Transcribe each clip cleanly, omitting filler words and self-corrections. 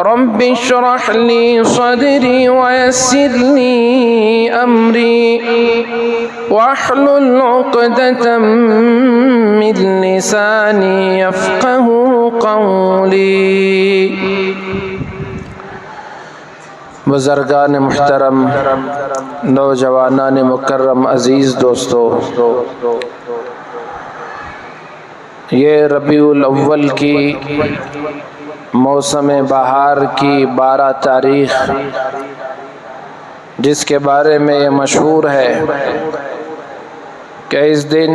رب اشرح لي صدري ويسر لي أمري واحلل عقدة من لساني يفقه قولي۔ بزرگان محترم، نوجوانان مکرم، عزیز دوستو، یہ ربیع الاول کی موسم بہار کی 12 تاریخ، جس کے بارے میں یہ مشہور ہے کہ اس دن،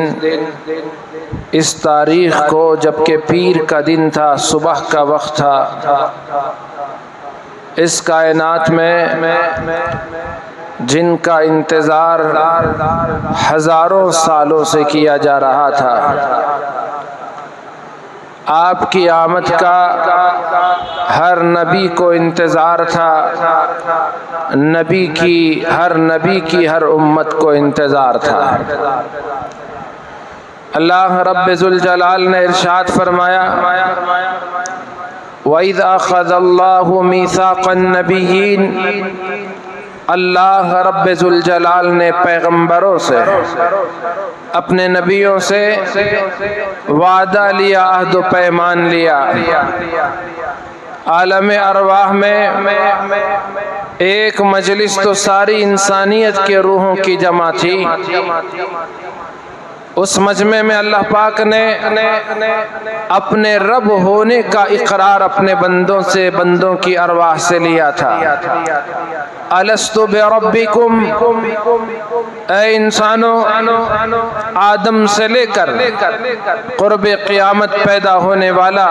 اس تاریخ کو، جبکہ پیر کا دن تھا، صبح کا وقت تھا، اس کائنات میں جن کا انتظار ہزاروں سالوں سے کیا جا رہا تھا، آپ کی آمد کا ہر نبی کو انتظار تھا، ہر نبی کی ہر امت کو انتظار تھا۔ اللہ رب ذوالجلال نے ارشاد فرمایا، وَإِذْ أَخَذَ اللَّهُ مِيثَاقَ النَّبِيِّينَ، اللہ رب ذوالجلال نے پیغمبروں سے، اپنے نبیوں سے وعدہ لیا، عہد و پیمان لیا۔ عالم ارواح میں ایک مجلس تو ساری انسانیت کے روحوں کی جمع تھی۔ اس مجمع میں اللہ پاک نے اپنے رب ہونے کا اقرار اپنے بندوں سے، بندوں کی ارواح سے لیا تھا۔ الست بربکم، اے انسانوں، آدم سے لے کر قرب قیامت پیدا ہونے والا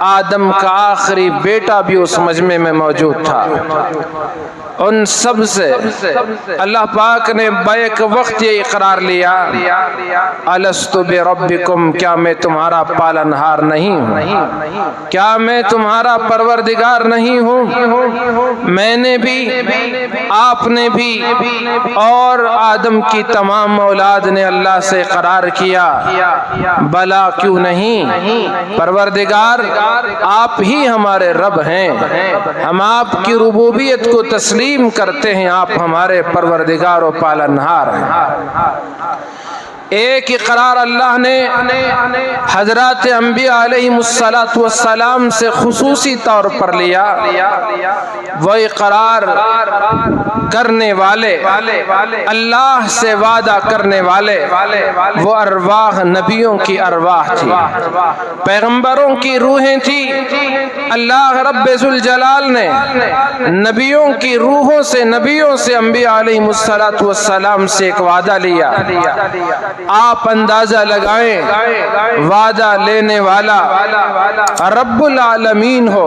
آدم کا آخری بیٹا بھی اس مجمع میں موجود تھا۔ ان سب سے اللہ پاک نے بیک وقت یہ اقرار لیا، الست بربکم، کیا میں تمہارا پالنہار نہیں ہوں؟ کیا میں تمہارا پروردگار نہیں ہوں؟ میں نے بھی، آپ نے بھی، اور آدم کی تمام اولاد نے اللہ سے اقرار کیا، بلا کیوں نہیں، پروردگار آپ ہی ہمارے رب ہیں، ہم آپ کی ربوبیت کو تسلیم کرتے ہیں، آپ ہمارے پروردگار و پالنہار ہیں۔ ایک اقرار اللہ نے حضرات انبیاء علیہ السلام سے خصوصی طور پر لیا، وہ اقرار کرنے والے، اللہ سے وعدہ کرنے والے، وہ ارواح نبیوں کی ارواح تھی، پیغمبروں کی روحیں تھی۔ اللہ رب ذوالجلال نے نبیوں کی روحوں سے، نبیوں سے، انبیاء علیہ السلام سے ایک وعدہ لیا۔ آپ اندازہ لگائیں، وعدہ لینے والا رب العالمین ہو،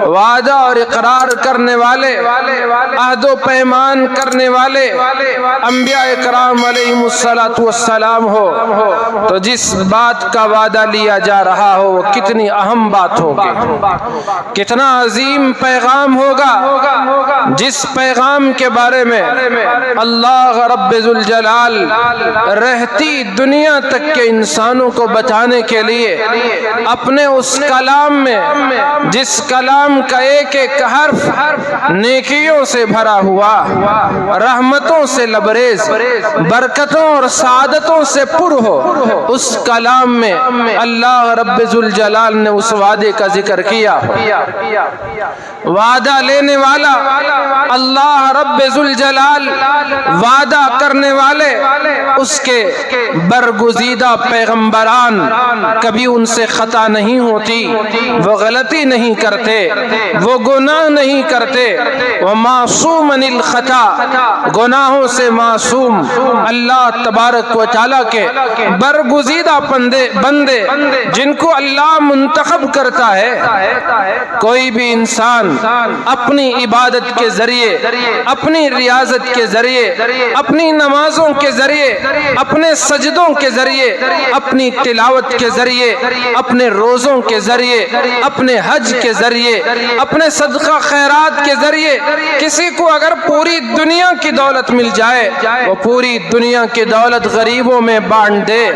وعدہ اور اقرار کرنے والے، عہد و پیمان کرنے والے انبیاء اکرام علیہ السلام ہو، تو جس بات کا وعدہ لیا جا رہا ہو وہ کتنی اہم بات ہوگی، کتنا عظیم پیغام ہوگا، جس پیغام کے بارے میں اللہ رب ذوالجلال رہتی دنیا تک کے انسانوں کو بتانے کے لیے اپنے اس کلام میں، جس کلام کا ایک ایک حرف نیکیوں سے بھرا ہوا، رحمتوں سے لبریز، برکتوں اور سعادتوں سے پر ہو، اس کلام میں اللہ رب ذوالجلال نے اس وعدے کا ذکر کیا۔ وعدہ لینے والا اللہ رب ذوالجلال، وعدہ کرنے والے اس کے برگزیدہ پیغمبران، کبھی ان سے خطا نہیں ہوتی، وہ غلطی نہیں کرتے، وہ گناہ نہیں کرتے، وہ معصوم عن الخطا، گناہوں سے معصوم اللہ تبارک و تعالیٰ کے برگزیدہ بندے جن کو اللہ منتخب کرتا ہے۔ کوئی بھی انسان اپنی عبادت کے ذریعے، اپنی ریاضت کے ذریعے، اپنی نمازوں کے ذریعے، اپنی اپنے سجدوں کے ذریعے، اپنی تلاوت کے ذریعے، اپنے روزوں کے ذریعے، اپنے حج کے ذریعے، اپنے صدقہ خیرات کے ذریعے کسی کو اگر پوری دنیا کی دولت مل جائے، وہ پوری دنیا کی دولت غریبوں میں بانٹ دے،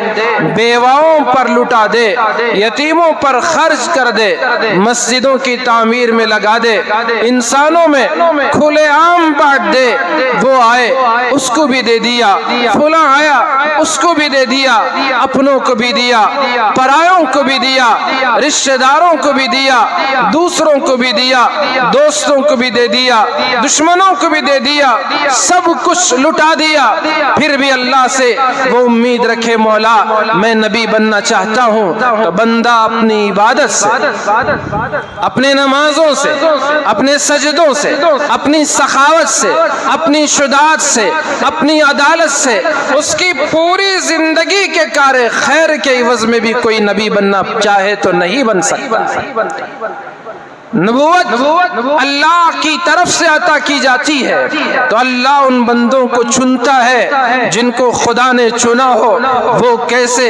بیواؤں پر لٹا دے، یتیموں پر خرچ کر دے، مسجدوں کی تعمیر میں لگا دے، انسانوں میں کھلے عام بانٹ دے، وہ آئے اس کو بھی دے دیا، فلاں آیا اس کو بھی دے دیا، اپنوں کو بھی دیا، پرایوں کو بھی دیا، رشتہ داروں کو بھی دیا، دوسروں کو بھی دیا، دوستوں کو بھی دے دیا، دشمنوں کو بھی دے دیا، سب کچھ لٹا دیا، پھر بھی اللہ سے وہ امید رکھے مولا میں نبی بننا چاہتا ہوں، تو بندہ اپنی عبادت سے، اپنے نمازوں سے، اپنے سجدوں سے، اپنی سخاوت سے، اپنی شجاعت سے، اپنی عدالت سے، اس کی پوری زندگی کے کار خیر کے عوض میں بھی کوئی نبی بننا چاہے تو نہیں بن سکتا۔ نبوت اللہ کی طرف سے عطا کی جاتی ہے، تو اللہ ان بندوں کو چنتا ہے جن کو خدا نے چنا ہو، وہ کیسے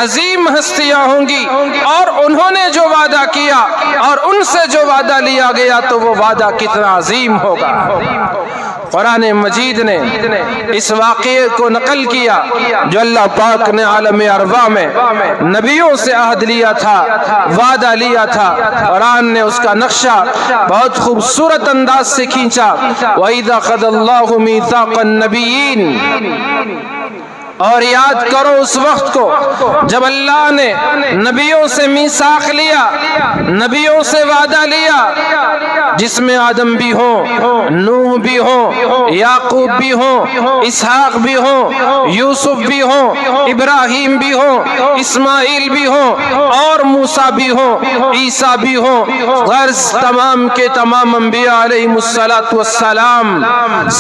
عظیم ہستیاں ہوں گی، اور انہوں نے جو وعدہ کیا اور ان سے جو وعدہ لیا گیا تو وہ وعدہ کتنا عظیم ہوگا۔ قرآن مجید نے اس واقعے کو نقل کیا جو اللہ پاک نے عالم ارواح میں نبیوں سے عہد لیا تھا، وعدہ لیا تھا۔ قرآن نے اس کا نقشہ بہت خوبصورت انداز سے کھینچا، وَإِذَا أَخَذَ اللَّهُ مِيثَاقَ النَّبِيِّينَ، اور یاد کرو اس وقت کو جب اللہ نے نبیوں سے میثاق لیا، نبیوں سے وعدہ لیا، جس میں آدم بھی ہوں، نوح بھی ہوں، یعقوب بھی ہوں، اسحاق بھی ہوں، یوسف بھی ہوں، ابراہیم بھی ہوں، اسماعیل بھی ہوں، اور موسیٰ بھی ہوں، عیسیٰ بھی ہوں، غرض تمام کے تمام انبیاء علیہم السلام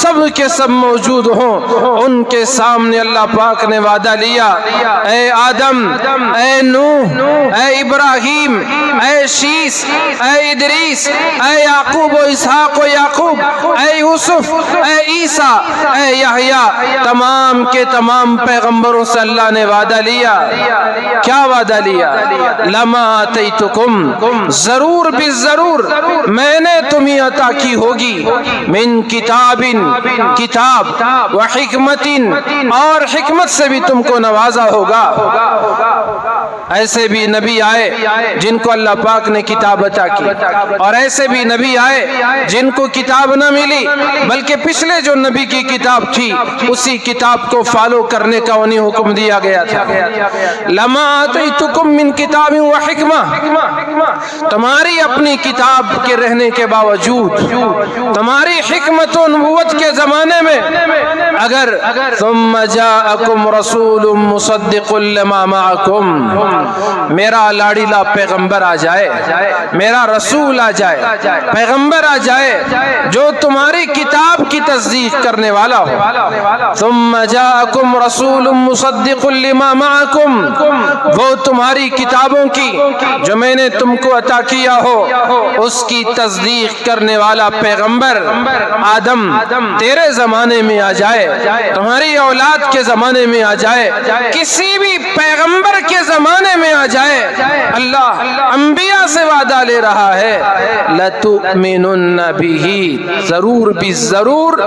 سب کے سب موجود ہوں۔ ان کے سامنے اللہ پاک نے وعدہ لیا، اے آدم، اے نوح، اے ابراہیم، اے شیس، اے ادریس، اے یعقوب و اسحاق و یعقوب، اے یوسف، اے عیسیٰ، اے یحییٰ، تمام کے تمام پیغمبروں سے اللہ نے وعدہ لیا۔ کیا وعدہ لیا؟ لما آتیتکم، ضرور بالضرور میں نے تمہیں عطا کی ہوگی، من کتاب، کتاب، و حکمت، اور حکمت سے بھی تم کو نوازا ہوگا۔ ایسے بھی نبی آئے جن کو اللہ پاک نے کتاب عطا کی، اور ایسے بھی نبی آئے جن کو کتاب نہ ملی، بلکہ پچھلے جو نبی کی کتاب تھی اسی کتاب کو فالو کرنے کا انہیں حکم دیا گیا تھا۔ لما آتیتکم من کتاب و حکمہ، تمہاری اپنی کتاب کے رہنے کے باوجود، تمہاری حکمت و نبوت کے زمانے میں، اگر ثم جاءکم رسول مصدق لما معکم، میرا لاڑیلا پیغمبر آ جائے، میرا رسول آ جائے، پیغمبر آ جائے جو تمہاری کتاب کی تصدیق کرنے والا ہو، ثم جاءکم رسول مصدق لما معکم، وہ تمہاری کتابوں کی جو میں نے تم کو عطا کیا ہو اس کی تصدیق کرنے والا پیغمبر آدم تیرے زمانے میں آ جائے، تمہاری اولاد کے زمانے میں آ جائے، کسی بھی پیغمبر کے زمانے میں آ جائے، اللہ انبیاء سے وعدہ لے رہا ہے، لَتُؤْمِنُنَّ بِهِ، ضرور بھی ضرور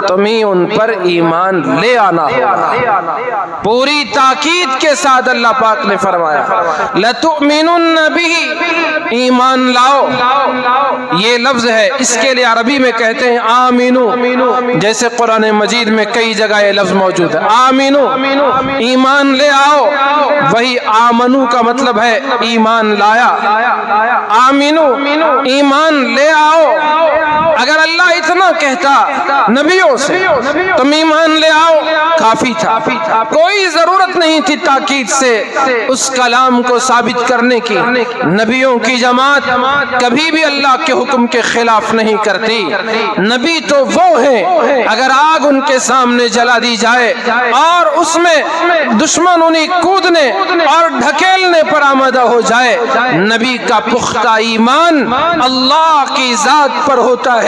تمہیں ان پر ایمان لے آنا ہوگا۔ پوری تاکید کے ساتھ اللہ پاک نے فرمایا لَتُؤْمِنُنَّ بِهِ، ایمان لاؤ۔ یہ لفظ ہے، اس کے لیے عربی میں کہتے ہیں آمینو، جیسے قرآن مجید میں کئی جگہ یہ لفظ موجود ہے، آمینو، ایمان لے آؤ۔ وہی آمنو کا مطلب ہے ایمان لایا، آمینو، ایمان لے آؤ۔ اگر اللہ اتنا کہتا نبیوں سے تم ایمان لے آؤ کافی تھا، کوئی ضرورت نہیں تھی تاکید سے اس کلام کو ثابت کرنے کی۔ نبیوں کی جماعت کبھی بھی اللہ کے حکم کے خلاف نہیں کرتی۔ نبی تو وہ ہیں اگر آگ ان کے سامنے جلا دی جائے اور اس میں دشمن انہیں کودنے اور ڈھکیلنے پر آمادہ ہو جائے، نبی کا پختہ ایمان اللہ کی ذات پر ہوتا ہے،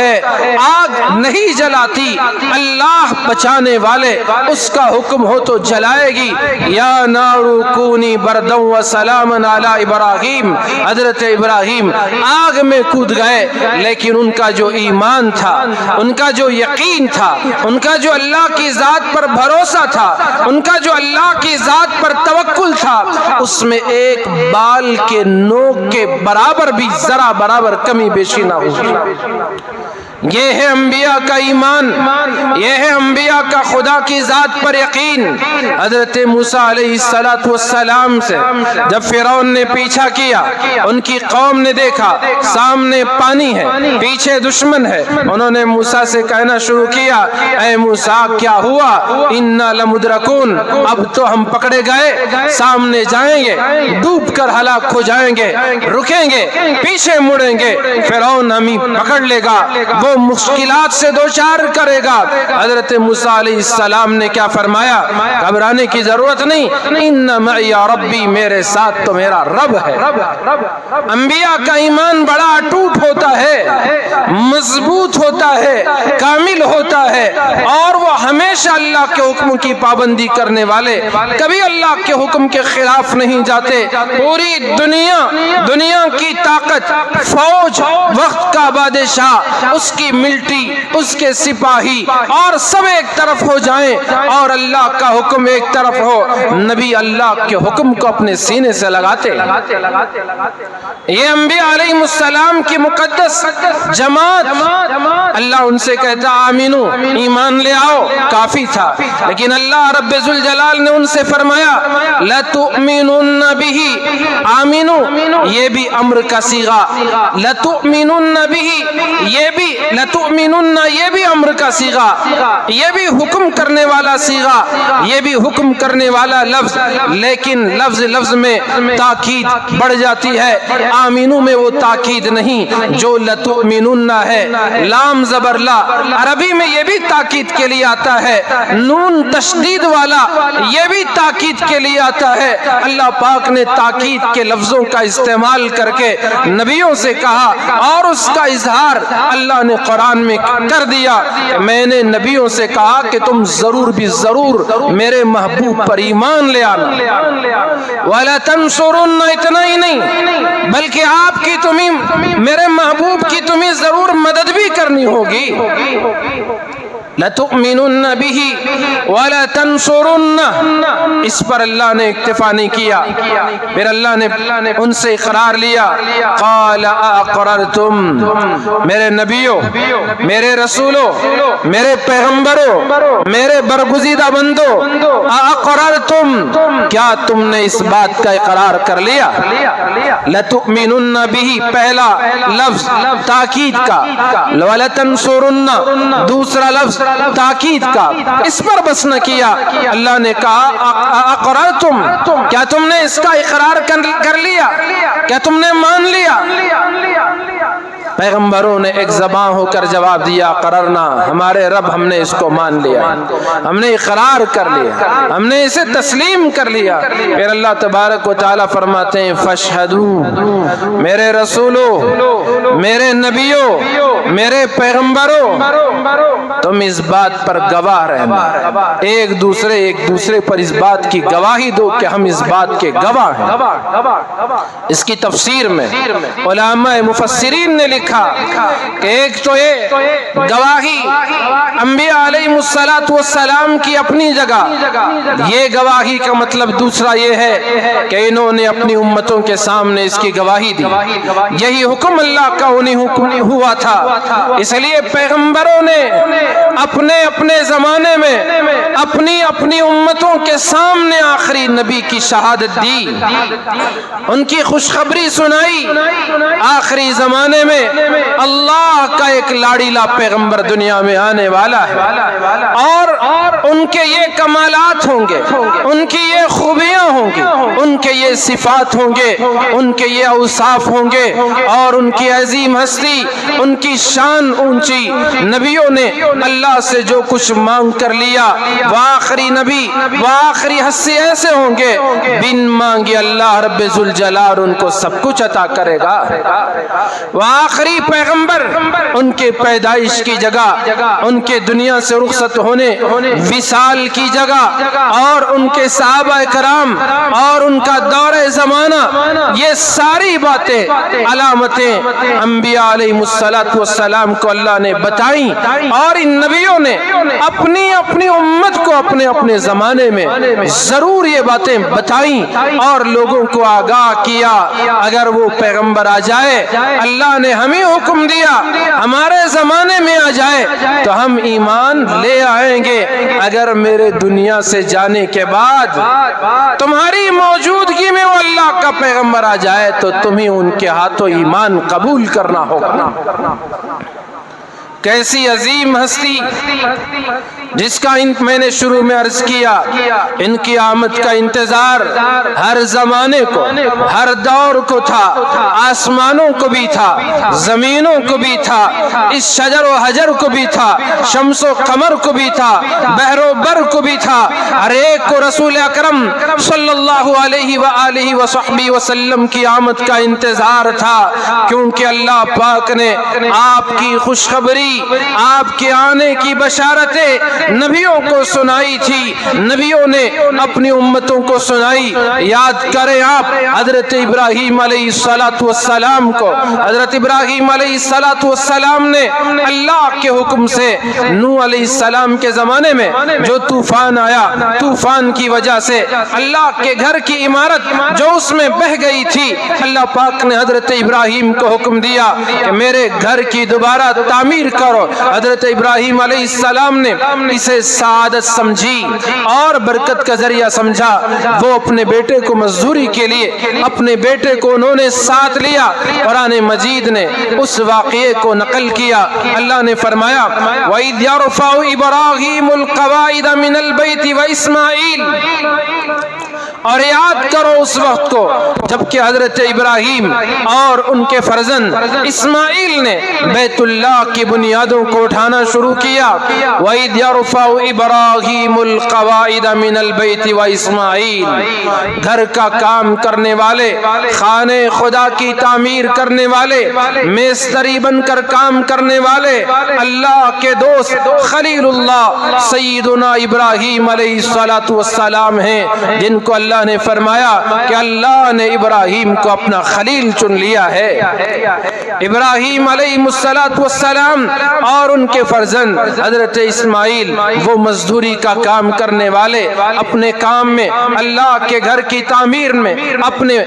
آگ آگ نہیں جلاتی، اللہ بچانے والے اس کا حکم ہو تو جلائے گی۔ یا نار کونی بردا وسلاما علی ابراہیم، حضرت ابراہیم آگ میں کود گئے، لیکن ان کا جو ایمان تھا، ان کا جو یقین تھا، ان کا جو اللہ کی ذات پر بھروسہ تھا، ان کا جو اللہ کی ذات پر توکل تھا، اس میں ایک بال کے نوک کے برابر بھی ذرا برابر کمی بیشی نہ ہوگی۔ یہ ہے انبیاء کا ایمان، یہ ہے انبیاء کا خدا کی ذات پر یقین۔ حضرت موسیٰ علیہ السلام سے جب فرعون نے پیچھا کیا، ان کی قوم نے دیکھا سامنے پانی ہے، پیچھے دشمن ہے، انہوں نے موسیٰ سے کہنا شروع کیا، اے موسیٰ کیا ہوا؟ انا لمدرکون، اب تو ہم پکڑے گئے، سامنے جائیں گے ڈوب کر ہلاک ہو جائیں گے، رکیں گے پیچھے مڑیں گے فرعون ہمیں پکڑ لے گا، وہ مشکلات سے دوچار کرے گا۔ حضرت موسیٰ علیہ السلام نے کیا فرمایا؟ گھبرانے کی ضرورت نہیں، ان معی ربی، میرے ساتھ تو میرا رب ہے۔ انبیاء کا ایمان بڑا اٹوٹ ہوتا ہے، مضبوط ہوتا ہے، کامل ہوتا ہے، اور وہ ہمیشہ اللہ کے حکم کی پابندی کرنے والے، کبھی اللہ کے حکم کے خلاف نہیں جاتے۔ پوری دنیا کی طاقت، فوج، وقت کا بادشاہ، اس کی ملٹری، اس کے سپاہی اور سب ایک طرف ہو جائیں اور اللہ کا حکم ایک طرف ہو، نبی اللہ کے حکم کو اپنے سینے سے لگاتے۔ یہ انبیاء علیہ السلام کی مقدس جماعت، اللہ ان سے کہتا آمینو، ایمان لے آؤ، کافی تھا، لیکن اللہ رب ذوالجلال نے ان سے فرمایا لَتُؤْمِنُنَّ بِهِ، آمینو یہ بھی امر کا صیغہ، لَتُؤْمِنُنَّ بِهِ یہ بھی، لَتُؤْمِنُنَّ یہ بھی امر کا صیغہ، یہ بھی حکم کرنے والا صیغہ، یہ بھی حکم کرنے والا لفظ، لیکن لفظ میں تاکید بڑھ جاتی ہے۔ آمینو میں وہ تاکید نہیں جو لَتُؤْمِنُنَّ ہے، لام زبر لا، عربی میں یہ بھی تاکید کے لیے آتا ہے، نون تشدید والا یہ بھی تاکید کے لیے آتا ہے۔ اللہ پاک نے تاکید کے لفظوں کا استعمال کر کے نبیوں سے کہا، اور اس کا اظہار اللہ نے قرآن میں کر دیا۔ میں نے نبیوں سے کہا کہ تم ضرور بھی ضرور میرے محبوب پر ایمان لے آنا۔ وَلَا تَنْصُرُنَّ، اتنا ہی نہیں بلکہ آپ کی تمہیں، میرے محبوب کی تمہیں ضرور مدد بھی کرنی ہوگی۔ لَتُؤْمِنُنَّ بِهِ وَلَا تَنْصُرُنَّ، اس پر اللہ نے اکتفا نہیں کیا، پھر اللہ نے ان سے اقرار لیا۔ قَالَ أَقْرَرْتُمْ، میرے نبیوں، میرے رسولوں، میرے پیغمبروں، میرے برگزیدہ بندوں، أَقْرَرْتُمْ، کیا تم نے اس بات کا اقرار کر لیا؟ لَتُؤْمِنُنَّ بِهِ پہلا لفظ تاکید کا، وَلَا تَنْصُرُنَّ دوسرا لفظ تاکید کا، اس پر بس نہ کیا، اللہ نے کہا اقررتم، کیا تم نے اس کا اقرار کر لیا؟ کیا تم نے مان لیا؟ پیغمبروں نے ایک زبان ہو کر جواب دیا قررنا، ہمارے رب ہم نے اس کو مان لیا، ہم نے اقرار کر لیا، ہم نے اسے تسلیم کر لیا۔ پھر اللہ تبارک و تعالیٰ فرماتے ہیں فاشہدوا، میرے رسولوں، میرے نبیوں، میرے پیغمبروں، تم اس بات پر گواہ رہنا، ایک دوسرے پر اس بات کی گواہی دو کہ ہم اس بات کے گواہ ہیں۔ اس کی تفسیر میں علماء مفسرین نے لکھا کہ ایک تو یہ گواہی انبیاء علیہ السلام کی اپنی جگہ، یہ گواہی کا مطلب دوسرا یہ ہے کہ انہوں نے اپنی امتوں کے سامنے اس کی گواہی دی، یہی حکم اللہ کا انہیں حکم ہوا تھا، اس لیے پیغمبروں نے اپنے اپنے زمانے میں اپنی امتوں کے سامنے آخری نبی کی شہادت دی، ان کی خوشخبری سنائی۔ آخری زمانے میں اللہ کا ایک لاڑیلا پیغمبر دنیا میں آنے والا ہے، اور ان کے یہ کمالات ہوں گے، ان کی یہ خوبیاں ہوں گی، ان کے یہ صفات ہوں گے، ان کے یہ اوصاف ہوں گے، اور ان کی عظیم ہستی، ان کی شان اونچی۔ نبیوں نے اللہ سے جو کچھ مانگ کر لیا، وہ آخری نبی، وہ آخری ہستی ایسے ہوں گے بن مانگے اللہ رب ذوالجلال ان کو سب کچھ عطا کرے گا۔ وہ آخری پیغمبر ان کے پیدائش کی جگہ، ان کے دنیا سے رخصت ہونے وصال کی جگہ، اور ان کے صحابہ کرام اور ان کا دور زمانہ، یہ ساری باتیں علامتیں انبیاء علیہ السلام کو اللہ نے بتائیں، اور ان نبیوں نے اپنی اپنی امت کو اپنے اپنے زمانے میں ضرور یہ باتیں بتائیں اور لوگوں کو آگاہ کیا۔ اگر وہ پیغمبر آ جائے، اللہ نے ہمیں حکم دیا ہمارے زمانے میں آ جائے تو ہم ایمان لے آئیں گے، اگر میرے دنیا سے جانے کے بعد تمہاری موجودگی میں وہ اللہ کا پیغمبر آ جائے تو تمہیں ان کے ہاتھوں ایمان قبول کرنا ہوگا۔ کیسی عظیم ہستی جس کا میں نے شروع میں عرض کیا، ان کی آمد کا انتظار ہر زمانے کو، ہر دور کو تھا، آسمانوں کو بھی تھا، زمینوں کو بھی تھا، اس شجر و حجر کو بھی تھا، شمس و قمر کو بھی تھا، بحر و بر کو بھی تھا، ہر ایک کو رسول اکرم صلی اللہ علیہ وآلہ وصحبہ وسلم کی آمد کا انتظار تھا، کیونکہ اللہ پاک نے آپ کی خوشخبری، آپ کے آنے کی بشارتیں نبیوں کو سنائی تھی، نبیوں نے اپنی امتوں کو سنائی۔ یاد کریں آپ حضرت ابراہیم علیہ السلام کو، حضرت ابراہیم علیہ السلام نے اللہ کے حکم سے نوح علیہ السلام کے زمانے میں جو طوفان آیا، طوفان کی وجہ سے اللہ کے گھر کی عمارت جو اس میں بہہ گئی تھی، اللہ پاک نے حضرت ابراہیم کو حکم دیا کہ میرے گھر کی دوبارہ تعمیر کرو۔ حضرت ابراہیم علیہ السلام نے اسے سعادت سمجھی اور برکت کا ذریعہ سمجھا، وہ اپنے بیٹے کو مزدوری کے لیے اپنے بیٹے کو انہوں نے ساتھ لیا۔ قرآن مجید نے اس واقعے کو نقل کیا، اللہ نے فرمایا وَإِذْ يَرْفَعُ إِبْرَاهِيمُ الْقَوَاعِدَ مِنَ الْبَيْتِ وَإِسْمَاعِيلُ، اور یاد کرو اس وقت کو جبکہ حضرت ابراہیم اور ان کے فرزند اسماعیل نے بیت اللہ کی بنیادوں کو اٹھانا شروع کیا۔ وَإِذْ يَرْفَعُ إِبْرَاهِيمُ الْقَوَاعِدَ مِنَ الْبَيْتِ وَإِسْمَاعِيلُ، گھر کا کام کرنے والے، خانے خدا کی تعمیر کرنے والے، میستری بن کر کام کرنے والے، اللہ کے دوست خلیل اللہ سیدنا ابراہیم علیہ السلام ہیں، جن کو اللہ نے فرمایا کہ اللہ نے ابراہیم کو اپنا خلیل چن لیا ہے۔ ابراہیم علیہ السلام اور ان کے فرزند حضرت اسماعیل وہ مزدوری کا کام کرنے والے، اپنے کام میں اللہ کے گھر کی تعمیر میں اپنے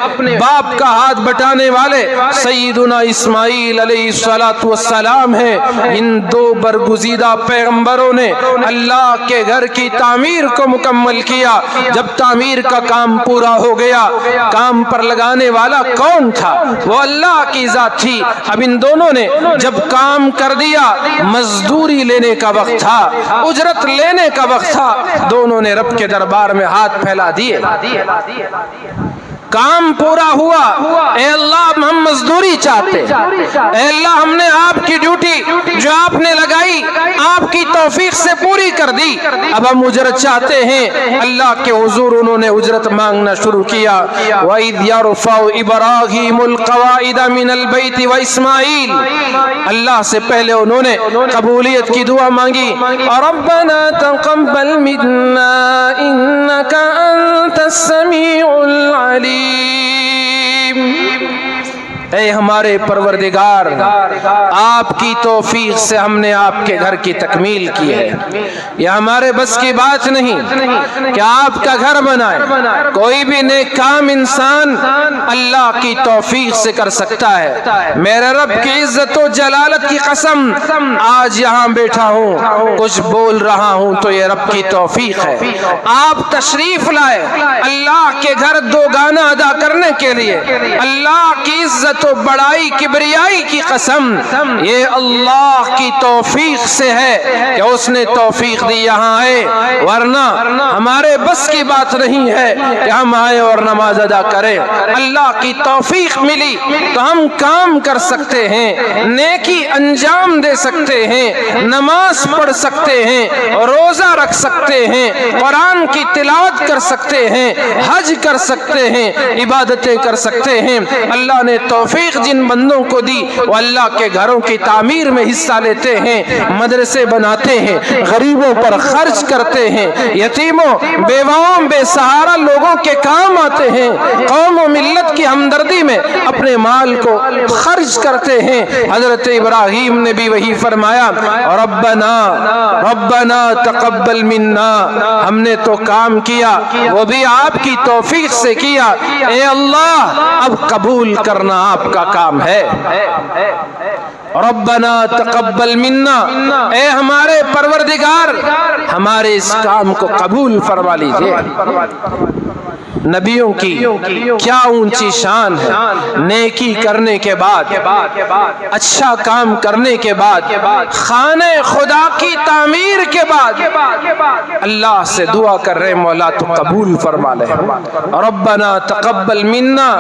باپ کا ہاتھ بٹانے والے سیدنا اسماعیل علیہ السلام ہیں۔ ان دو برگزیدہ پیغمبروں نے اللہ کے گھر کی تعمیر کو مکمل کیا۔ جب تعمیر کا کام پورا ہو گیا، کام پر لگانے والا کون تھا؟ وہ اللہ کی ذات تھی۔ اب ان دونوں نے جب کام کر دیا، مزدوری لینے کا وقت تھا، اجرت لینے کا وقت تھا، دونوں نے رب کے دربار میں ہاتھ پھیلا دیے۔ کام پورا ہوا، اے اللہ ہم مزدوری چاہتے، اے اللہ ہم نے آپ کی ڈیوٹی جو آپ نے لگائی آپ کی توفیق سے پوری کر دی، اب ہم اجرت چاہتے ہیں۔ اللہ کے حضور انہوں نے اجرت مانگنا شروع کیا۔ وَإِذْ يَرْفَعُ إِبْرَاهِيمُ الْقَوَاعِدَ مِنَ الْبَيْتِ وَإِسْمَاعِيلُ، اللہ سے پہلے انہوں نے قبولیت کی دعا مانگی، رَبَّنَا تَقَبَّلْ مِنَّا إِنَّكَ أَنْتَ السَّمِيعُ الْعَلِيمُ۔ اے ہمارے پروردگار، آپ کی توفیق سے ہم نے آپ کے گھر کی تکمیل کی ہے، یہ ہمارے بس کی بات نہیں کہ آپ کا گھر بنائے۔ کوئی بھی نیک کام انسان اللہ کی توفیق سے کر سکتا ہے۔ میرے رب کی عزت و جلالت کی قسم، آج یہاں بیٹھا ہوں، کچھ بول رہا ہوں تو یہ رب کی توفیق ہے۔ آپ تشریف لائے اللہ کے گھر دو گانا ادا کرنے کے لیے، اللہ کی عزت و بڑائی کبریائی کی قسم، یہ اللہ کی توفیق سے ہے کہ اس نے توفیق دی یہاں آئے، ورنہ ہمارے بس کی بات نہیں ہے کہ ہم آئے اور نماز ادا کریں۔ اللہ کی توفیق ملی تو ہم کام کر سکتے ہیں، نیکی انجام دے سکتے ہیں، نماز پڑھ سکتے ہیں، روزہ رکھ سکتے ہیں، قرآن کی تلاوت کر سکتے ہیں، حج کر سکتے ہیں، عبادتیں کر سکتے ہیں۔ اللہ نے توفیق توفیق جن بندوں کو دی وہ اللہ کے گھروں کی تعمیر میں حصہ لیتے ہیں، مدرسے بناتے ہیں، غریبوں پر خرچ کرتے ہیں، یتیموں بیواؤں بے سہارا لوگوں کے کام آتے ہیں، قوم و ملت کی ہمدردی میں اپنے مال کو خرچ کرتے ہیں۔ حضرت ابراہیم نے بھی وہی فرمایا، ربنا تقبل منا، ہم نے تو کام کیا وہ بھی آپ کی توفیق سے کیا، اے اللہ اب قبول کرنا آپ کا کام ہے۔ ربنا تقبل منا، اے ہمارے پروردگار ہمارے اس کام کو قبول فرما لیجئے۔ نبیوں کی کیا اونچی شان ہے، نیکی کرنے کے بعد، اچھا کام کرنے کے بعد، خانہ خدا کی تعمیر کے بعد اللہ سے دعا کر رہے مولا تو قبول فرما لے۔ ربنا تقبل منا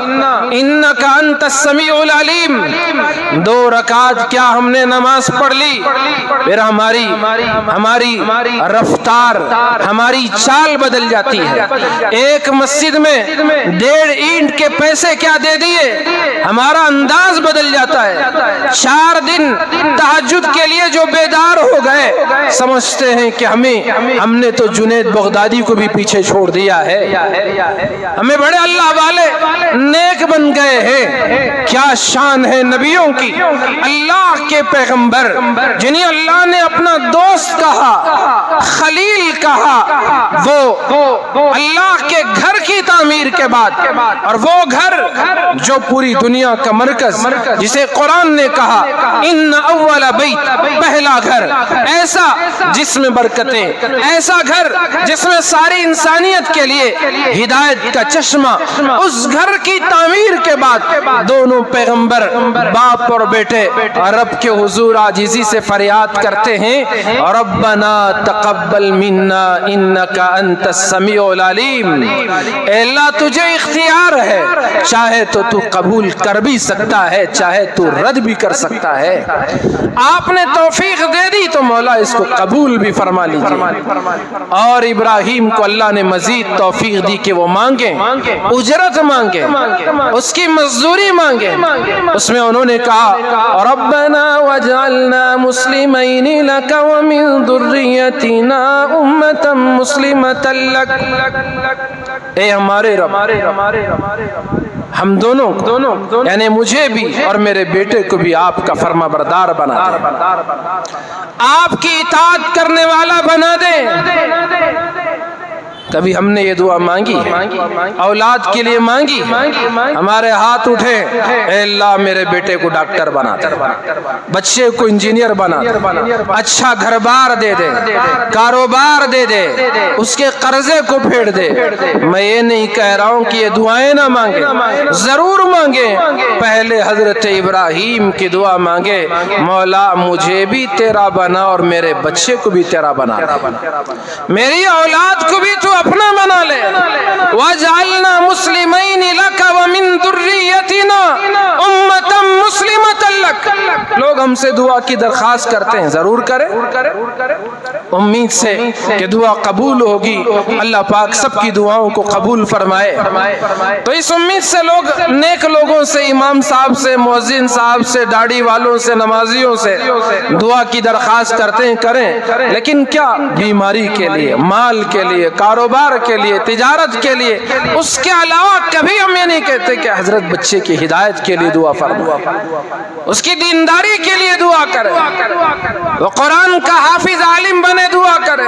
انک انت السمیع العلیم۔ 2 رکعت کیا ہم نے نماز پڑھ لی، پھر ہماری رفتار، ہماری چال بدل جاتی ہے۔ ایک مسجد میں 1.5 اینٹ کے پیسے کیا دے دیے، ہمارا انداز بدل جاتا ہے۔ 4 دن تہجد کے لیے جو بیدار ہو گئے سمجھتے ہیں کہ ہم نے تو جنید بغدادی کو بھی پیچھے چھوڑ دیا ہے، ہمیں بڑے اللہ والے نیک بن گئے ہیں۔ کیا شان ہے نبیوں کی، اللہ کے پیغمبر جنہیں اللہ نے اپنا دوست کہا، خلیل کہا، وہ اللہ کے گھر کی تعمیر کے بعد، اور وہ گھر جو پوری دنیا کا مرکز، جسے قرآن نے کہا ان اول بیت، پہلا گھر ایسا جس میں برکتیں، ایسا گھر جس میں ساری انسانیت کے لیے ہدایت کا چشمہ، اس گھر کی تعمیر کے بعد دونوں پیغمبر باپ اور بیٹے رب کے حضور عاجزی سے فریاد کرتے ہیں، ربنا تقبل منا انک انت السمیع العلیم۔ اے اللہ تجھے اختیار ہے، چاہے تو تو قبول کر بھی سکتا ہے، چاہے تو رد بھی کر سکتا ہے۔ آپ نے توفیق دے دی تو مولا اس کو قبول بھی فرما لیجیے۔ اور ابراہیم کو اللہ نے مزید توفیق دی کہ وہ مانگیں، اجرت مانگیں، اس کی مزدوری مانگیں۔ اس میں انہوں نے کہا ربنا واجعلنا مسلمین لک ومن ذریتنا امۃ مسلمۃ لک، اے ہمارے رب ہم دونوں یعنی مجھے بھی اور میرے بیٹے کو بھی آپ کا فرما بردار بنا دے، آپ کی اطاعت کرنے والا بنا دے۔ کبھی ہم نے یہ دعا مانگی، اولاد کے لیے مانگی، ہمارے ہاتھ اٹھے، اے اللہ میرے بیٹے کو ڈاکٹر بنا دے، بچے کو انجینئر بنا دے، اچھا گھر بار دے دے، کاروبار دے دے، اس کے قرضے کو پھیڑ دے۔ میں یہ نہیں کہہ رہا ہوں کہ یہ دعائیں نہ مانگیں، ضرور مانگیں۔ پہلے حضرت ابراہیم کی دعا مانگے، مولا مجھے بھی تیرا بنا اور میرے بچے کو بھی تیرا بنا، میری اولاد کو بھی تو اپنا بنا لے۔ وَجَعَلْنَا مُسْلِمَيْنِ لَكَ وَمِن ذُرِّيَّتِنَا أُمَّةً مُسْلِمَةً لَكَ۔ لوگ ہم سے دعا کی درخواست کرتے ہیں، ضرور کریں، امید سے کہ دعا قبول ہوگی، اللہ پاک سب کی دعاؤں کو قبول فرمائے۔ تو اس امید سے لوگ نیک لوگوں سے، امام صاحب سے، مؤذن صاحب سے، داڑھی والوں سے، نمازیوں سے دعا کی درخواست کرتے ہیں، کریں، لیکن کیا بیماری کے لیے، مال کے لیے، کاروبار کے لیے، تجارت کے لیے، اس کے علاوہ کبھی ہم یہ نہیں کہتے کہ حضرت بچے کی ہدایت کے لیے دعا فرمائے، اس کی دینداری کے لیے دعا کرے، وہ قرآن کا حافظ عالم بنے دعا کرے،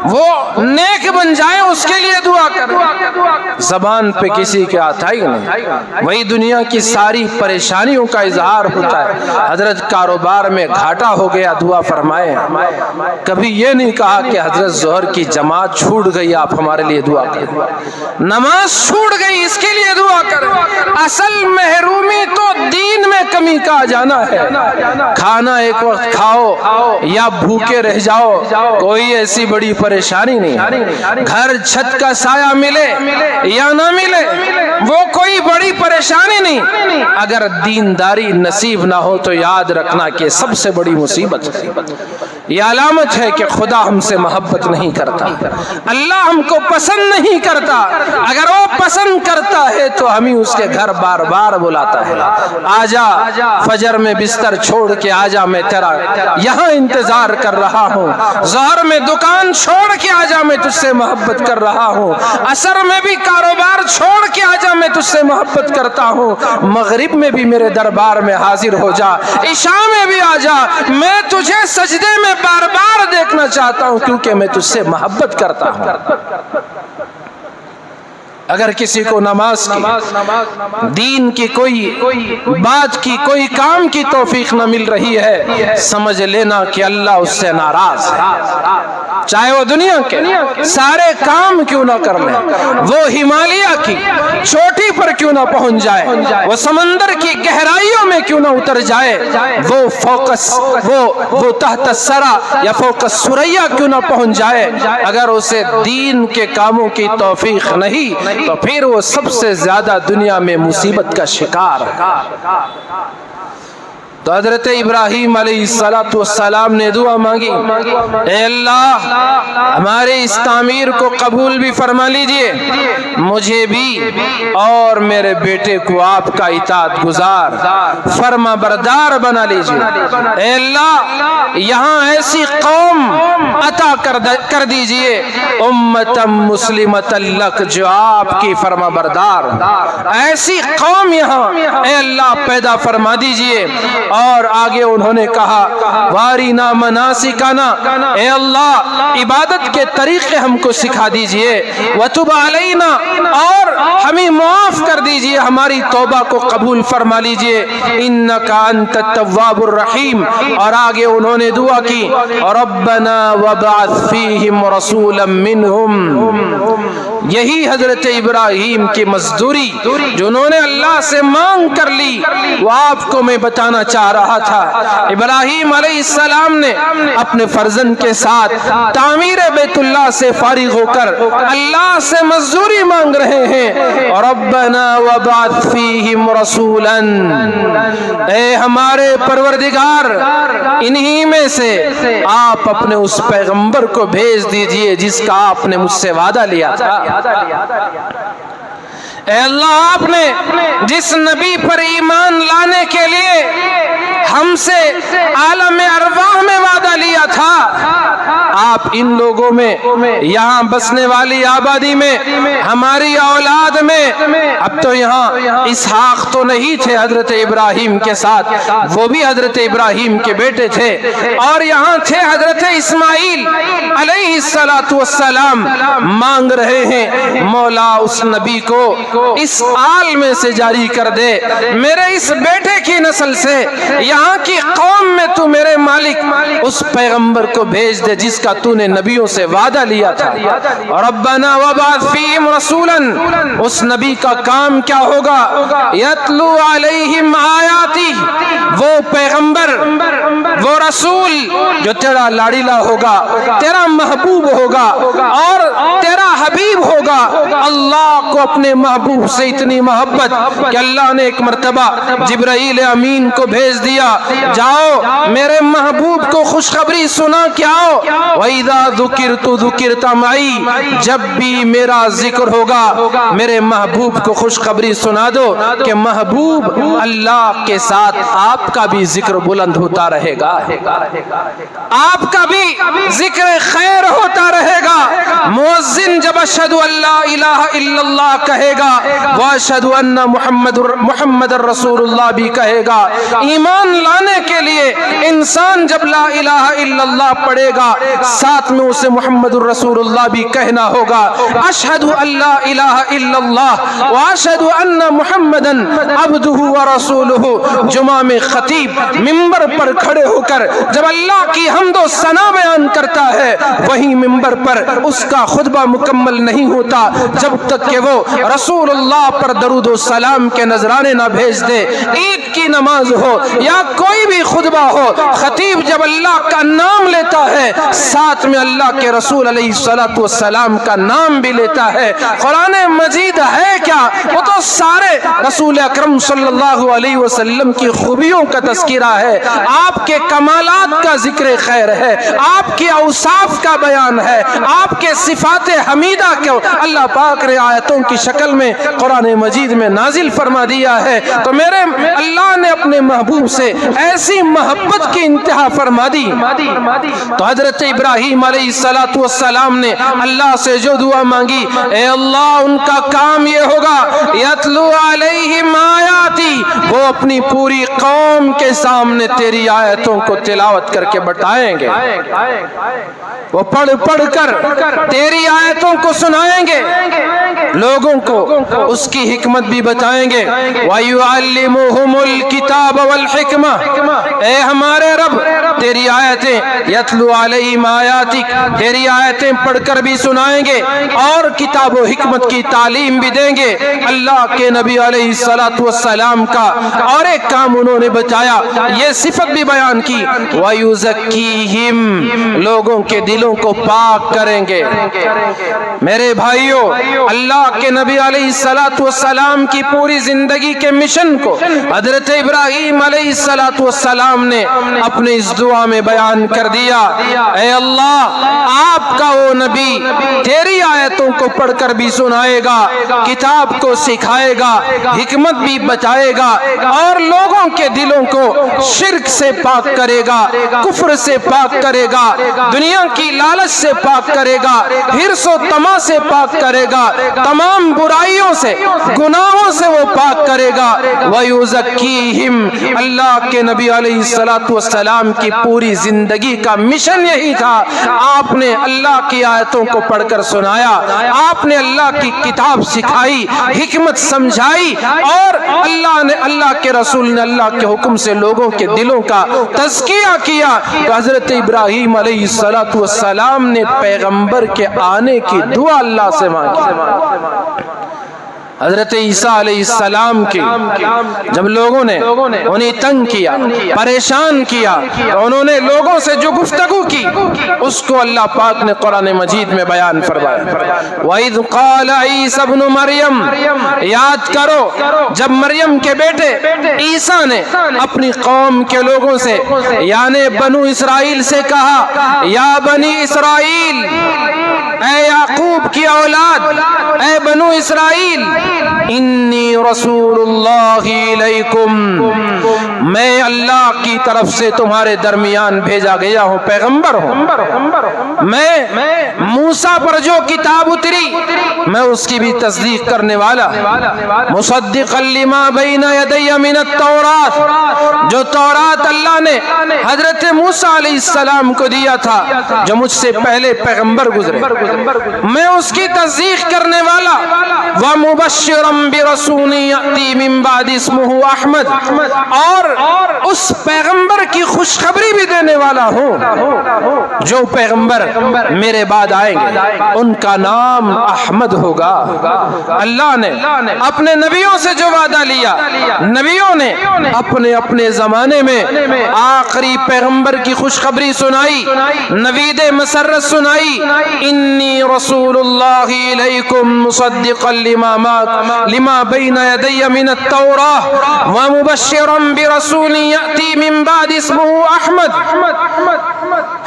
وہ نیک بن جائے اس کے لیے دعا کرے۔ زبان پہ کسی کے آتا ہی نہیں، وہی دنیا کی ساری پریشانیوں کا اظہار ہوتا ہے۔ حضرت کاروبار میں گھاٹا ہو گیا، دعا فرمائے۔ کبھی یہ نہیں کہا کہ حضرت ظہر کی جماعت چھوٹ گئی، آپ ہمارے لیے دعا کریں، نماز چھوٹ گئی، اس کے لیے دعا کریں۔ اصل محرومی تو دین میں کمی کا جانا ہے۔ کھانا ایک وقت کھاؤ یا بھوکے رہ جاؤ، کوئی ایسی بڑی پریشانی نہیں۔ گھر چھت کا سایہ ملے یا نہ ملے وہ کوئی بڑی پریشانی نہیں، اگر دینداری نصیب نہ ہو تو یاد رکھنا کہ سب سے بڑی مصیبت ہے۔ یہ علامت ہے کہ خدا ہم سے محبت نہیں کرتا، اللہ ہم کو پسند نہیں کرتا۔ اگر وہ پسند کرتا ہے تو ہم ہی اس کے گھر بار بار بلاتا ہے، آجا فجر میں بستر چھوڑ کے آجا، میں تیرا یہاں انتظار کر رہا ہوں، ظہر میں دکان چھوڑ کے آجا، میں تجھ سے محبت کر رہا ہوں، عصر میں بھی کاروبار چھوڑ کے آجا، میں تجھ سے محبت کرتا ہوں، مغرب میں بھی میرے دربار میں حاضر ہو جا، عشاء میں بھی آجا، میں تجھے سجدے میں بار بار دیکھنا چاہتا ہوں کیونکہ میں تجھ سے محبت کرتا ہوں۔ اگر کسی کو نماز کی، دین کی کوئی بات کی، کوئی کام کی توفیق نہ مل رہی ہے، سمجھ لینا کہ اللہ اس سے ناراض ہے، چاہے وہ دنیا کے سارے کام کیوں نہ کر لیں، وہ ہمالیہ کی چوٹی پر کیوں نہ پہنچ جائے، وہ سمندر کی گہرائیوں میں کیوں نہ اتر جائے، وہ تحت الثری یا فوق الثریا کیوں نہ پہنچ جائے، اگر اسے دین کے کاموں کی توفیق نہیں تو پھر وہ سب سے زیادہ دنیا میں مصیبت کا شکار ہے۔ تو حضرت ابراہیم علیہ السلام نے دعا مانگی، اے اللہ ہمارے اس تعمیر کو قبول بھی فرما لیجئے، مجھے بھی اور میرے بیٹے کو آپ کا اطاعت گزار فرما بردار بنا لیجئے۔ اے اللہ یہاں ایسی قوم عطا کر دیجئے، امتا مسلمتا لک، جو آپ کی فرما بردار، ایسی قوم یہاں اے اللہ پیدا فرما دیجئے۔ اور آگے انہوں نے کہا وارینا مناسکنا، اے اللہ عبادت کے طریقے ہم کو سکھا دیجئے، وتب علینا، اور ہمیں معاف کر دیجئے، ہماری توبہ کو قبول فرما لیجئے، انکا انت التواب الرحیم۔ اور آگے انہوں نے دعا کی ربنا وابعث فیہم رسولا منہم، یہی حضرت ابراہیم کی مزدوری جو انہوں نے اللہ سے مانگ کر لی، وہ آپ کو میں بتانا چاہ رہا تھا۔ ابراہیم علیہ السلام نے اپنے فرزند کے ساتھ تعمیر بیت اللہ سے فارغ ہو کر اللہ سے مزدوری مانگ رہے ہیں، ربنا وابعث فیہم رسولا، اے ہمارے پروردگار انہی میں سے آپ اپنے اس پیغمبر کو بھیج دیجئے جس کا آپ نے مجھ سے وعدہ لیا تھا۔ اے اللہ آپ نے جس نبی پر ایمان لانے کے لیے ہم سے عالم ارواح میں وعدہ لیا تھا، آپ ان لوگوں میں، یہاں بسنے والی آبادی میں، ہماری اولاد میں، اب تو یہاں اسحاق تو نہیں تھے حضرت ابراہیم کے ساتھ، وہ بھی حضرت ابراہیم کے بیٹے تھے، اور یہاں تھے حضرت اسماعیل علیہ السلام، مانگ رہے ہیں مولا اس نبی کو اس آل میں سے جاری کر دے، میرے اس بیٹے کی نسل سے یہاں کی قوم میں تو میرے مالک اس پیغمبر کو بھیج دے جس کا تو نے نبیوں سے وعدہ لیا تھا۔ ربنا وابعث فیہم رسولا، اس نبی کا کام کیا ہوگا، یتلو علیہم آیاتی، وہ پیغمبر، وہ رسول جو تیرا لاڑیلا ہوگا، تیرا محبوب ہوگا اور تیرا حبیب ہوگا۔ اللہ کو اپنے محبوب سے اتنی محبت کہ اللہ نے ایک مرتبہ جبرائیل امین کو بھیج دیا، جاؤ میرے محبوب کو خوشخبری سنا کے آؤ، وَإِذَا ذُكِرْتُ ذُكِرْتَ مَعِي، جب بھی میرا ذکر ہوگا میرے محبوب کو خوشخبری سنا دو کہ محبوب اللہ کے ساتھ آپ کا بھی ذکر بلند ہوتا رہے گا، آپ کا بھی ذکر خیر ہوتا رہے گا۔ مؤذن جب اشہدو ان لا الہ الا اللہ کہے گا، واشہدو ان محمد رسول اللہ بھی کہے گا، ایمان لانے کے لیے انسان جب لا الہ الا اللہ پڑھے گا ساتھ میں اسے محمد الرسول اللہ بھی کہنا ہوگا، اشہدو ان لا الہ الا اللہ واشہدو ان محمدن عبدہ ورسولہ۔ جمعہ میں خطیب ممبر پر کھڑے ہو کر جب اللہ کی حمد و ثنا بیان کرتا ہے، وہی ممبر پر اس کا خطبہ مکمل نہیں ہوتا جب تک کہ وہ رسول اللہ پر درود و سلام کے نذرانے نہ بھیج دے۔ عید کی نماز ہو یا کوئی بھی خطبہ ہو، خطیب جب اللہ کا نام لیتا ہے ساتھ میں اللہ کے رسول علیہ الصلوۃ والسلام کا نام بھی لیتا ہے۔ قرآن مجید ہے کیا؟ وہ تو سارے رسول اکرم صلی اللہ علیہ وسلم کی خوبیوں کا تذکرہ ہے، آپ کے کمالات کا ذکر خیر ہے، آپ کے اوصاف کا بیان ہے، آپ کے صفات حمیدہ کو اللہ پاک نے آیتوں کی شکل میں قرآن مجید میں نازل فرما دیا ہے۔ تو میرے اللہ نے اپنے محبوب سے ایسی محبت کی انتہا فرما دی۔ تو حضرت ابراہیم علیہ السلام نے اللہ سے جو دعا مانگی، اے اللہ ان کا کام یہ ہوگا یتلو علیہم آیاتی، وہ اپنی پوری قوم کے سامنے تیری آیتوں کو تلاوت کر کے بتائیں گے، وہ پڑھ پڑھ کر تیری آیتوں کو سنائیں گے، لوگوں کو اس کی حکمت بھی بتائیں گے۔ وَيُعَلِّمُهُمُ الْكِتَابَ وَالْحِكْمَةَ، اے ہمارے رب تیری آیتیں یتلو علیہم آیاتک، تیری آیتیں پڑھ کر بھی سنائیں گے اور کتاب و حکمت کی تعلیم بھی دیں گے۔ اللہ کے نبی علیہ الصلوۃ والسلام کا اور ایک کام انہوں نے بتایا، یہ صفت بھی بیان کی، وَيُزَكِّيهِمْ، لوگوں کے دلوں کو پاک کریں گے۔ میرے بھائیوں، اللہ کے نبی علیہ الصلوۃ والسلام کی پوری زندگی کے مشن کو حضرت ابراہیم علیہ الصلوۃ والسلام نے اپنے اس دعا میں بیان کر دیا۔ اے اللہ، آپ کا وہ نبی تیری آیتوں کو پڑھ کر بھی سنائے گا، کتاب کو سکھائے گا، حکمت بھی بتائے گا اور لوگوں کے دلوں کو شرک سے پاک کرے گا، کفر سے پاک کرے گا، دنیا کی لالچ سے پاک کرے گا، حرص و طمع سے پاک کرے گا، تمام برائیوں سے، گناہوں سے وہ پاک کرے گا۔ وَيُزَكِّيهِمْ، اللہ کے نبی علیہ الصلوۃ والسلام کی پوری زندگی کا مشن یہی تھا۔ آپ نے اللہ کی آیتوں کو پڑھ کر سنایا، آپ نے اللہ کی کتاب سکھائی، حکمت سمجھائی اور اللہ کے رسول نے اللہ کے حکم سے لوگوں کے دلوں کا تزکیہ کیا۔ تو حضرت ابراہیم علیہ الصلوۃ والسلام نے پیغمبر کے آنے کی دعا اللہ سے مانگی۔ حضرت عیسیٰ علیہ السلام کی جب لوگوں نے انہیں تنگ کیا، پریشان کیا، تو انہوں نے لوگوں سے جو گفتگو کی اس کو اللہ پاک نے قرآن مجید میں بیان فرمایا۔ وَإِذْ قَالَ عِيسَى ابْنُ مَرْيَمَ، یاد کرو جب مریم کے بیٹے عیسیٰ نے اپنی قوم کے لوگوں سے یعنی بنو اسرائیل سے کہا، یا بنی اسرائیل، اے یعقوب کی اولاد، اے بنو اسرائیل، انی رسول اللہ علیکم، میں اللہ کی طرف سے تمہارے درمیان بھیجا گیا ہوں، پیغمبر ہوں۔ میں موسیٰ پر جو کتاب اتری میں اس کی بھی تصدیق کرنے والا، مصدقا لما بین یدی من التورات، جو تورات اللہ نے حضرت موسیٰ علیہ السلام کو دیا تھا، جو مجھ سے پہلے پیغمبر گزرے، میں اس کی تصدیق کرنے والا، وَمُبَشِّرًا بِرَسُولٍ يَأْتِي مِن بَعْدِ اسْمُهُ احمد، اور اس پیغمبر کی خوشخبری بھی دینے والا ہوں جو پیغمبر میرے بعد آئیں گے، ان کا نام احمد ہوگا۔ اللہ نے اپنے نبیوں سے جو وعدہ لیا، نبیوں نے اپنے اپنے زمانے میں آخری پیغمبر کی خوشخبری سنائی، نوید مسرت سنائی، انی رسول اللہ علیکم مصدقا لما بین یدی من التوراة ومبشرا برسول یأتی من بعد اسمه احمد۔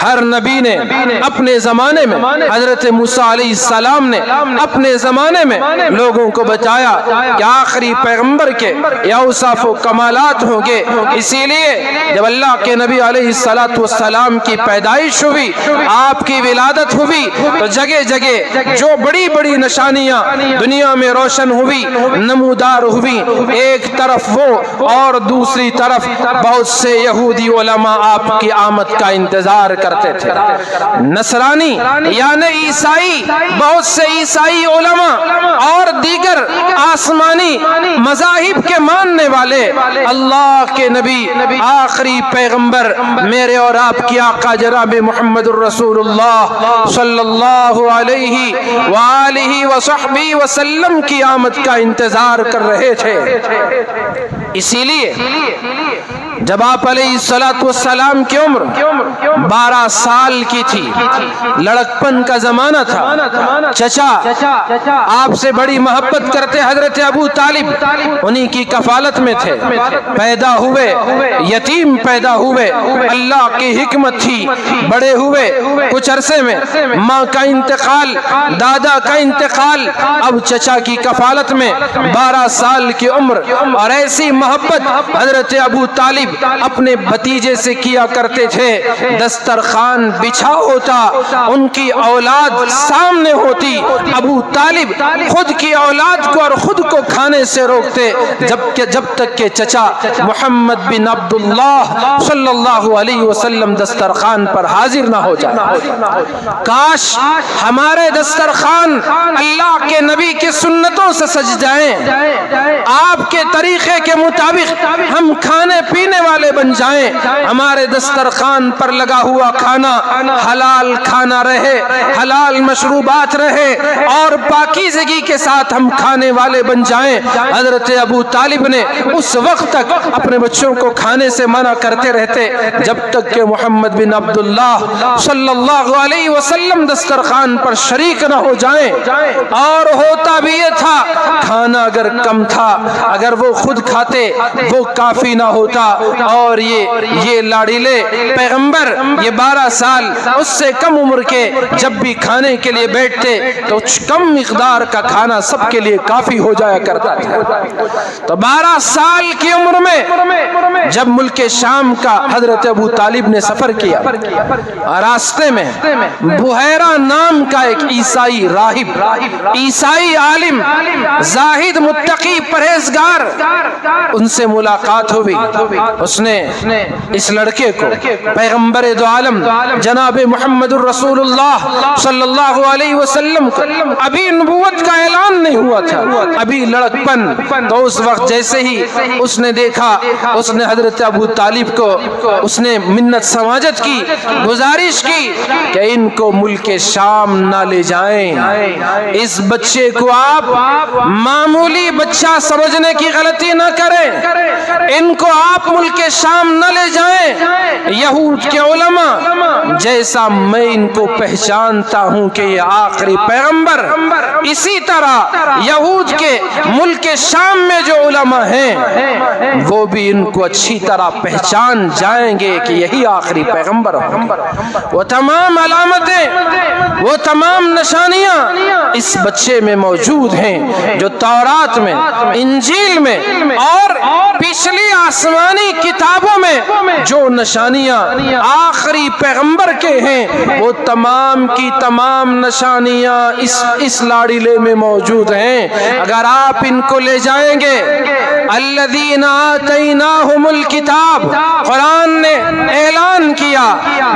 ہر نبی نے اپنے زمانے میں، حضرت موسیٰ علیہ السلام نے اپنے زمانے میں لوگوں کو بتایا کہ آخری پیغمبر کے یہ اوصاف و کمالات ہوں گے۔ اسی لیے جب اللہ کے نبی علیہ السلام کی پیدائش ہوئی، آپ کی ولادت ہوئی، تو جگہ جگہ جو بڑی بڑی نشانیاں دنیا میں روشن ہوئی، نمودار ہوئی، ایک طرف وہ اور دوسری طرف بہت سے یہودی علماء آپ کی آمد کا انتظار کرتے تھے۔ نصرانی یعنی عیسائی، بہت سے عیسائی علماء اور دیگر آسمانی مذاہب کے ماننے والے اللہ کے نبی، آخری پیغمبر، میرے اور آپ کی آقا جناب محمد الرسول اللہ صلی اللہ علیہ وآلہ وصحبہ وسلم کی آمد کا انتظار کر رہے تھے۔ اسی لیے جب آپ علیہ کی عمر 12 سال کی تھی، لڑکپن کا زمانہ تھا، چچا آپ سے بڑی محبت کرتے حضرت ابو طالب انہی کی کفالت میں تھے، پیدا ہوئے یتیم پیدا ہوئے، اللہ کی حکمت تھی، بڑے ہوئے کچھ عرصے میں ماں کا انتقال، دادا کا انتقال، اب چچا کی کفالت میں 12 سال کی عمر، اور ایسی محبت حضرت ابو طالب اپنے بھتیجے سے کیا کرتے تھے، دسترخوان بچھا ہوتا، ان کی اولاد سامنے ہوتی، ابو طالب خود کی اولاد کو اور خود کو کھانے سے روکتے جب تک کہ چچا محمد بن عبداللہ صلی اللہ علیہ وسلم دسترخوان پر حاضر نہ ہو جائے۔ کاش ہمارے دسترخوان اللہ کے نبی کی سنتوں سے سج جائیں، آپ کے طریقے کے مطابق ہم کھانے پینے والے بن جائیں، ہمارے دسترخوان پر لگا ہوا کھانا حلال کھانا رہے، حلال مشروبات رہے، اور پاکیزگی کے ساتھ ہم کھانے والے بن جائیں۔ حضرت ابو طالب نے اس وقت تک اپنے بچوں کو کھانے سے منع کرتے رہتے جب تک کہ محمد بن عبداللہ صلی اللہ علیہ وسلم دسترخوان پر شریک نہ ہو جائیں، اور ہوتا بھی یہ تھا کھانا اگر کم تھا، اگر وہ خود کھاتے وہ کافی نہ ہوتا، اور یہ لاڑیلے پیغمبر یہ 12 سال اس سے کم عمر کے جب بھی کھانے کے لیے بیٹھتے تو کم مقدار کا کھانا سب کے لیے کافی ہو جایا کرتا تھا۔ تو 12 سال کی عمر میں جب ملک شام کا حضرت ابو طالب نے سفر کیا، راستے میں بحیرہ نام کا ایک عیسائی راہب، عیسائی عالم، زاہد، متقی، پرہیزگار، ان سے ملاقات ہوئی۔ اس نے اس لڑکے کو پیغمبر دو عالم جناب محمد الرسول اللہ صلی اللہ علیہ وسلم کو ابھی نبوت کا اعلان نہیں ہوا تھا، ابھی لڑکپن، تو اس وقت جیسے ہی اس نے دیکھا، اس نے حضرت ابو طالب کو اس نے منت سماجت کی، گزارش کی کہ ان کو ملک شام نہ لے جائیں، اس بچے کو آپ معمولی بچہ سمجھنے کی غلطی نہ کریں، ان کو آپ ملک شام نہ لے جائیں۔ یہود کے علماء جیسا میں ان کو پہچانتا ہوں کہ یہ آخری پیغمبر، اسی طرح یہود کے ملک شام میں جو علماء ہیں وہ بھی ان کو اچھی طرح پہچان جائیں گے کہ یہی آخری پیغمبر ہوں۔ وہ تمام علامتیں، وہ تمام نشانیاں اس بچے میں موجود ہیں جو تورات میں، انجیل میں اور پچھلی آسمانی کتابوں میں جو نشانیاں آخری پیغمبر کے ہیں وہ تمام کی تمام نشانیاں اس لاڑیلے میں موجود ہیں۔ اگر آپ ان کو لے جائیں گے، الذین آتیناہم الکتاب، قرآن نے اعلان کیا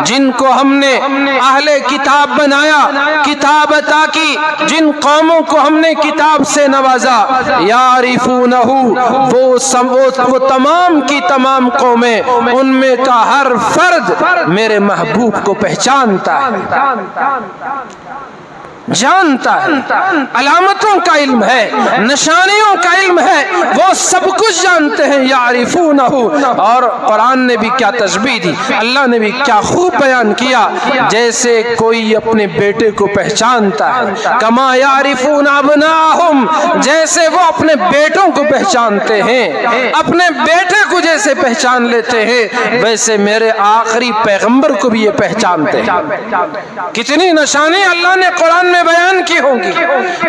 جن کو ہم نے اہل کتاب بنایا، کتاب عطا کی، جن قوموں کو ہم نے کتاب سے نوازا، یعرفونہ، وہ تمام کی تمام قومیں، ان میں کا ہر فرد میرے محبوب کو پہچانتا ہے، جانتا ہے، علامتوں کا علم ہے، نشانیوں کا علم ہے، وہ سب کچھ جانتے ہیں، یعرفونہ۔ اور قرآن نے بھی کیا تشبیہ دی، اللہ نے بھی کیا خوب بیان کیا، جیسے کوئی اپنے بیٹے کو پہچانتا ہے، کما یعرفون ابناہم، جیسے وہ اپنے بیٹوں کو پہچانتے ہیں، اپنے بیٹے کو جیسے پہچان لیتے ہیں، ویسے میرے آخری پیغمبر کو بھی یہ پہچانتے ہیں۔ کتنی نشانی اللہ نے قرآن میں بیان کی ہوں گی،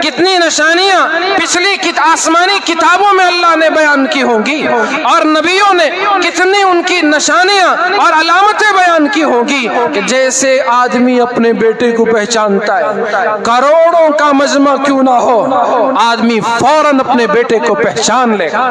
کتنی نشانیاں پچھلی آسمانی کتابوں میں اللہ نے بیان کی ہوں گی، اور نبیوں نے کتنی ان کی نشانیاں اور علامتیں بیان کی ہوں گی کہ جیسے آدمی اپنے بیٹے کو پہچانتا ہے، کروڑوں کا مجمع کیوں نہ ہو، آدمی فوراً اپنے بیٹے کو پہچان لے گا،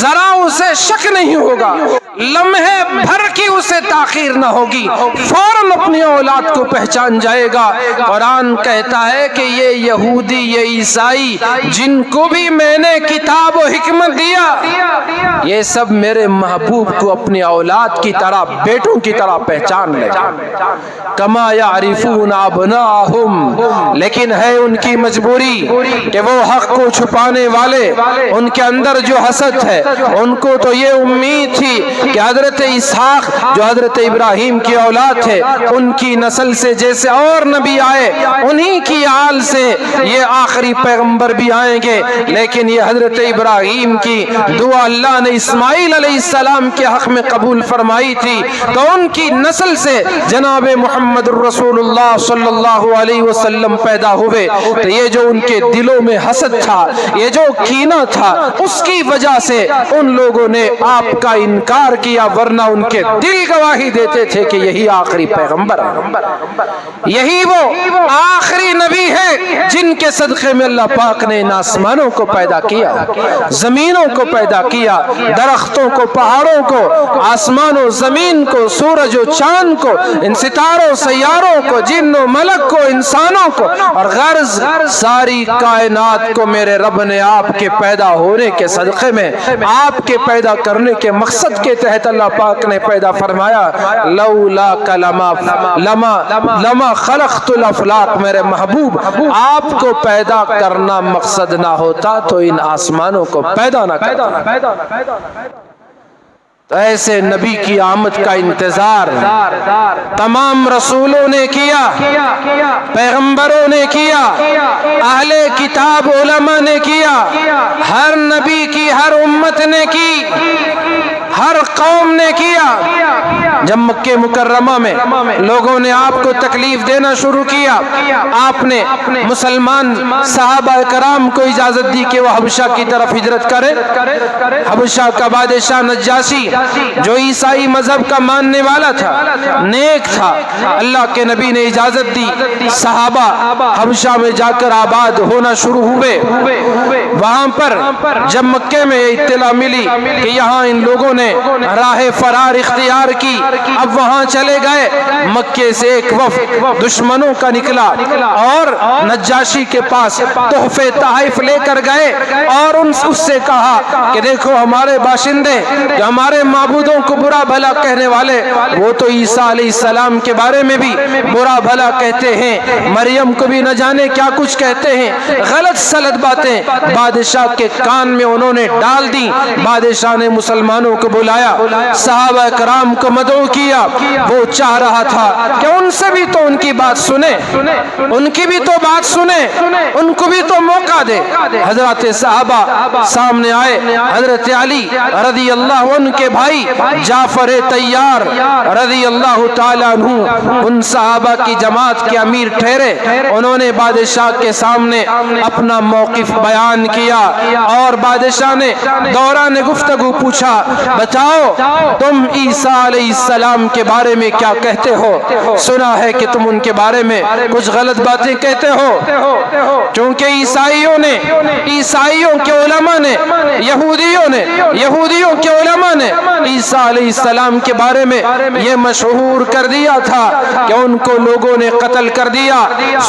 ذرا اسے شک نہیں ہوگا، لمحے بھر کی اسے تاخیر نہ ہوگی، فوراً اپنی اولاد کو پہچان جائے گا۔ قرآن کہتا ہے کہ یہ یہودی، یہ عیسائی جن کو بھی میں نے کتاب و حکمت دیا، یہ سب میرے محبوب کو اپنی اولاد کی طرح، بیٹوں کی طرح طرح پہچان لیں کما یعرفون ابناءہم، لیکن ہے ان کی مجبوری کہ وہ حق کو چھپانے والے، ان کے اندر جو حسد ہے، ان کو تو یہ امید تھی کہ حضرت اسحاق جو حضرت ابراہیم کی اولاد تھے، ان کی نسل سے جیسے اور نبی آئے انہی کی آل سے یہ آخری پیغمبر بھی آئیں گے، لیکن یہ حضرت ابراہیم کی دعا اللہ نے اسماعیل علیہ السلام کے حق میں قبول فرمائی تھی، تو ان کی نسل سے جناب محمد الرسول اللہ صلی اللہ علیہ وسلم پیدا ہوئے۔ تو یہ جو ان کے دلوں میں حسد تھا، یہ جو کینہ تھا، اس کی وجہ سے ان لوگوں نے آپ کا انکار کیا، ورنہ ان کے دل گواہی دیتے تھے کہ یہی آخری پیغمبر ہے، یہی وہ آخری نبی ہے جن کے صدقے میں اللہ پاک نے ان آسمانوں کو پیدا کیا، زمینوں کو پیدا کیا، درختوں کو، پہاڑوں کو، آسمان و زمین کو، سورج و چاند کو، ان ستاروں سیاروں کو، جن و ملک کو، انسانوں کو، اور غرض ساری کائنات کو میرے رب نے آپ کے پیدا ہونے کے صدقے میں، آپ کے پیدا کرنے کے مقصد کے تحت اللہ پاک نے پیدا فرمایا، لولا لما خلقت الافلاق، میرے محبوب آپ کو پیدا کرنا مقصد نہ ہوتا تو ان آسمانوں کو پیدا نہ کرتا۔ تو ایسے نبی کی آمد کا انتظار تمام رسولوں نے کیا، پیغمبروں نے کیا، اہل کتاب علماء نے کیا، ہر نبی کی ہر امت نے کی، ہر قوم نے کیا۔ جب مکہ مکرمہ میں لوگوں نے آپ کو تکلیف دینا شروع کیا، آپ نے مسلمان صحابہ کرام کو اجازت دی کہ وہ حبشہ کی طرف ہجرت کرے۔ حبشہ کا بادشاہ نجاشی جو عیسائی مذہب کا ماننے والا تھا، نیک تھا، اللہ کے نبی نے اجازت دی، صحابہ حبشہ میں جا کر آباد ہونا شروع ہوئے۔ وہاں پر جب مکے میں اطلاع ملی کہ یہاں ان لوگوں نے راہ فرار اختیار کی، اب وہاں چلے گئے۔ مکے سے ایک وفد دشمنوں کا نکلا اور نجاشی کے پاس تحفے تحائف لے کر گئے اور اس سے کہا کہ دیکھو ہمارے باشندے جو ہمارے معبودوں کو برا بھلا کہنے والے، وہ تو عیسیٰ علیہ السلام کے بارے میں بھی برا بھلا کہتے ہیں، مریم کو بھی نہ جانے کیا کچھ کہتے ہیں، غلط سلط باتیں بادشاہ کے کان میں انہوں نے ڈال دی۔ بادشاہ نے مسلمانوں کو بلایا، صحابہ کرام کو مدعو کیا، وہ چاہ رہا تھا کہ ان سے بھی تو ان کی بات سنے، ان کی بھی تو بات سنے، ان کو بھی تو موقع دے۔ حضرات صحابہ سامنے آئے، حضرت علی رضی اللہ عنہ کے بھائی جعفر طیار رضی اللہ تعالیٰ عنہ ان صحابہ کی جماعت کے امیر ٹھہرے، انہوں نے بادشاہ کے سامنے اپنا موقف بیان کیا اور بادشاہ نے دوران گفتگو پوچھا، بتاؤ تم عیسیٰ علیہ السلام کے بارے میں کیا کہتے ہو؟ سنا ہے کہ تم ان کے بارے میں کچھ غلط باتیں کہتے ہو، چونکہ عیسائیوں کے علماء نے، یہودیوں کے علماء نے عیسیٰ علیہ السلام کے بارے میں یہ مشہور کر دیا تھا کہ ان کو لوگوں نے قتل کر دیا،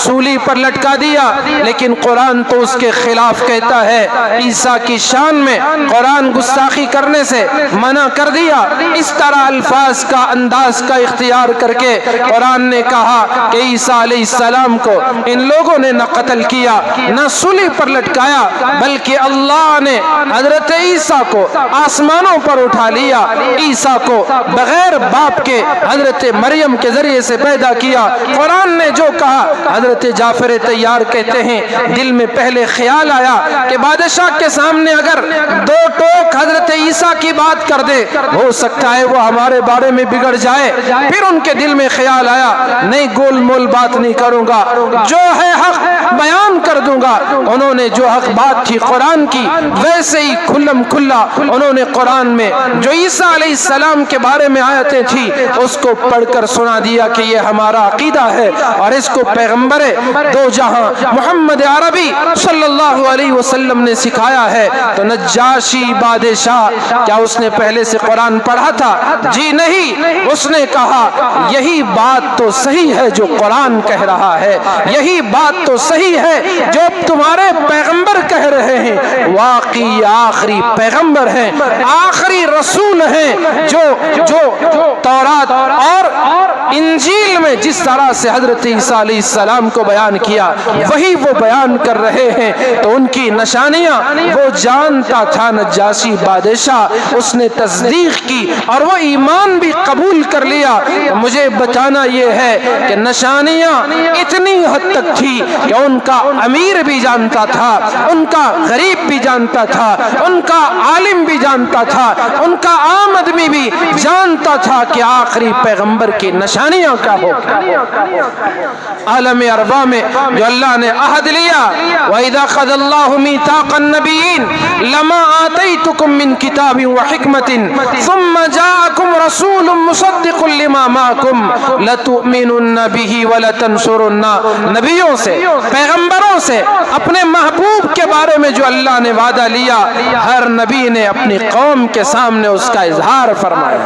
سولی پر لٹکا دیا، لیکن قرآن تو اس کے خلاف کہتا ہے، عیسیٰ کی شان میں قرآن گستاخی کرنے سے منع کر دیا۔ اس طرح الفاظ کا انداز کا اختیار کر کے قرآن نے کہا کہ عیسیٰ علیہ السلام کو ان لوگوں نے نہ قتل کیا، نہ سولی پر لٹکایا، بلکہ اللہ نے حضرت عیسیٰ کو آسمانوں پر اٹھا لیا، عیسیٰ کو بغیر باپ کے حضرت مریم کے ذریعے سے پیدا کیا۔ قرآن نے جو کہا، حضرت جعفر طیار کہتے ہیں دل میں پہلے خیال آیا کہ بادشاہ کے سامنے اگر دو ٹوک حضرت عیسیٰ کی بات کر دے، ہو سکتا ہے وہ ہمارے بارے میں بگڑ جائے۔ پھر ان کے دل میں خیال آیا نہیں، گول مول بات نہیں کروں گا، جو ہے حق بیان کر دوں گا۔ انہوں نے جو حق بات تھی قرآن کی، ویسے ہی کھلم کھلا انہوں نے قرآن میں جو عیسیٰ علیہ السلام کے بارے میں آیتیں تھی اس کو پڑھ کر سنا دیا کہ یہ ہمارا عقیدہ ہے اور اس کو پیغمبر دو جہاں محمد عربی صلی اللہ علیہ وسلم نے سکھایا ہے۔ تو نجاشی بادشاہ کیا اس نے پہلے سے قرآن پڑھا تھا؟ جی نہیں، اس نے کہا یہی بات تو صحیح ہے جو قرآن کہہ رہا ہے، یہی بات تو صحیح ہے جو تمہارے پیغمبر کہہ رہے ہیں، واقعی آخری پیغمبر ہیں، آخری رسول ہیں، جو تورات اور انجیل میں جس طرح سے حضرت عیسیٰ علیہ السلام کو بیان کیا وہی وہ بیان کر رہے ہیں۔ تو ان کی نشانیاں وہ جانتا تھا نجاشی بادشاہ، اس نے تصدیق کی اور وہ ایمان بھی قبول کر لیا۔ مجھے بتانا یہ ہے کہ نشانیاں اتنی حد تک تھی کہ ان کا امیر بھی جانتا تھا، ان کا غریب بھی جانتا تھا، ان کا عالم بھی جانتا تھا، ان کا عام آدمی بھی جانتا تھا کہ آخری پیغمبر کی نشانیاں کیا ہوگی۔ عالم ارواح میں جو اللہ نے عہد لیا، وَإِذَا خَذَ اللَّهُ مِيثَاقَ النَّبِيِّينَ لَمَا آتَيْتُكُم مِّن كِتَابٍ وَحِكْمَةٍ ثُمَّ جَاءَكُمْ رَسُولٌ مُصَدِّقٌ لِّمَا مَعَكُمْ لَتُؤْمِنُنَّ بِهِ وَلَتَنصُرُنَّ۔ نبیوں سے، پیغمبروں سے اپنے محبوب کے بارے میں جو اللہ نے وعدہ لیا، ہر نبی نے اپنی قوم کے سامنے اس کا اظہار فرمایا،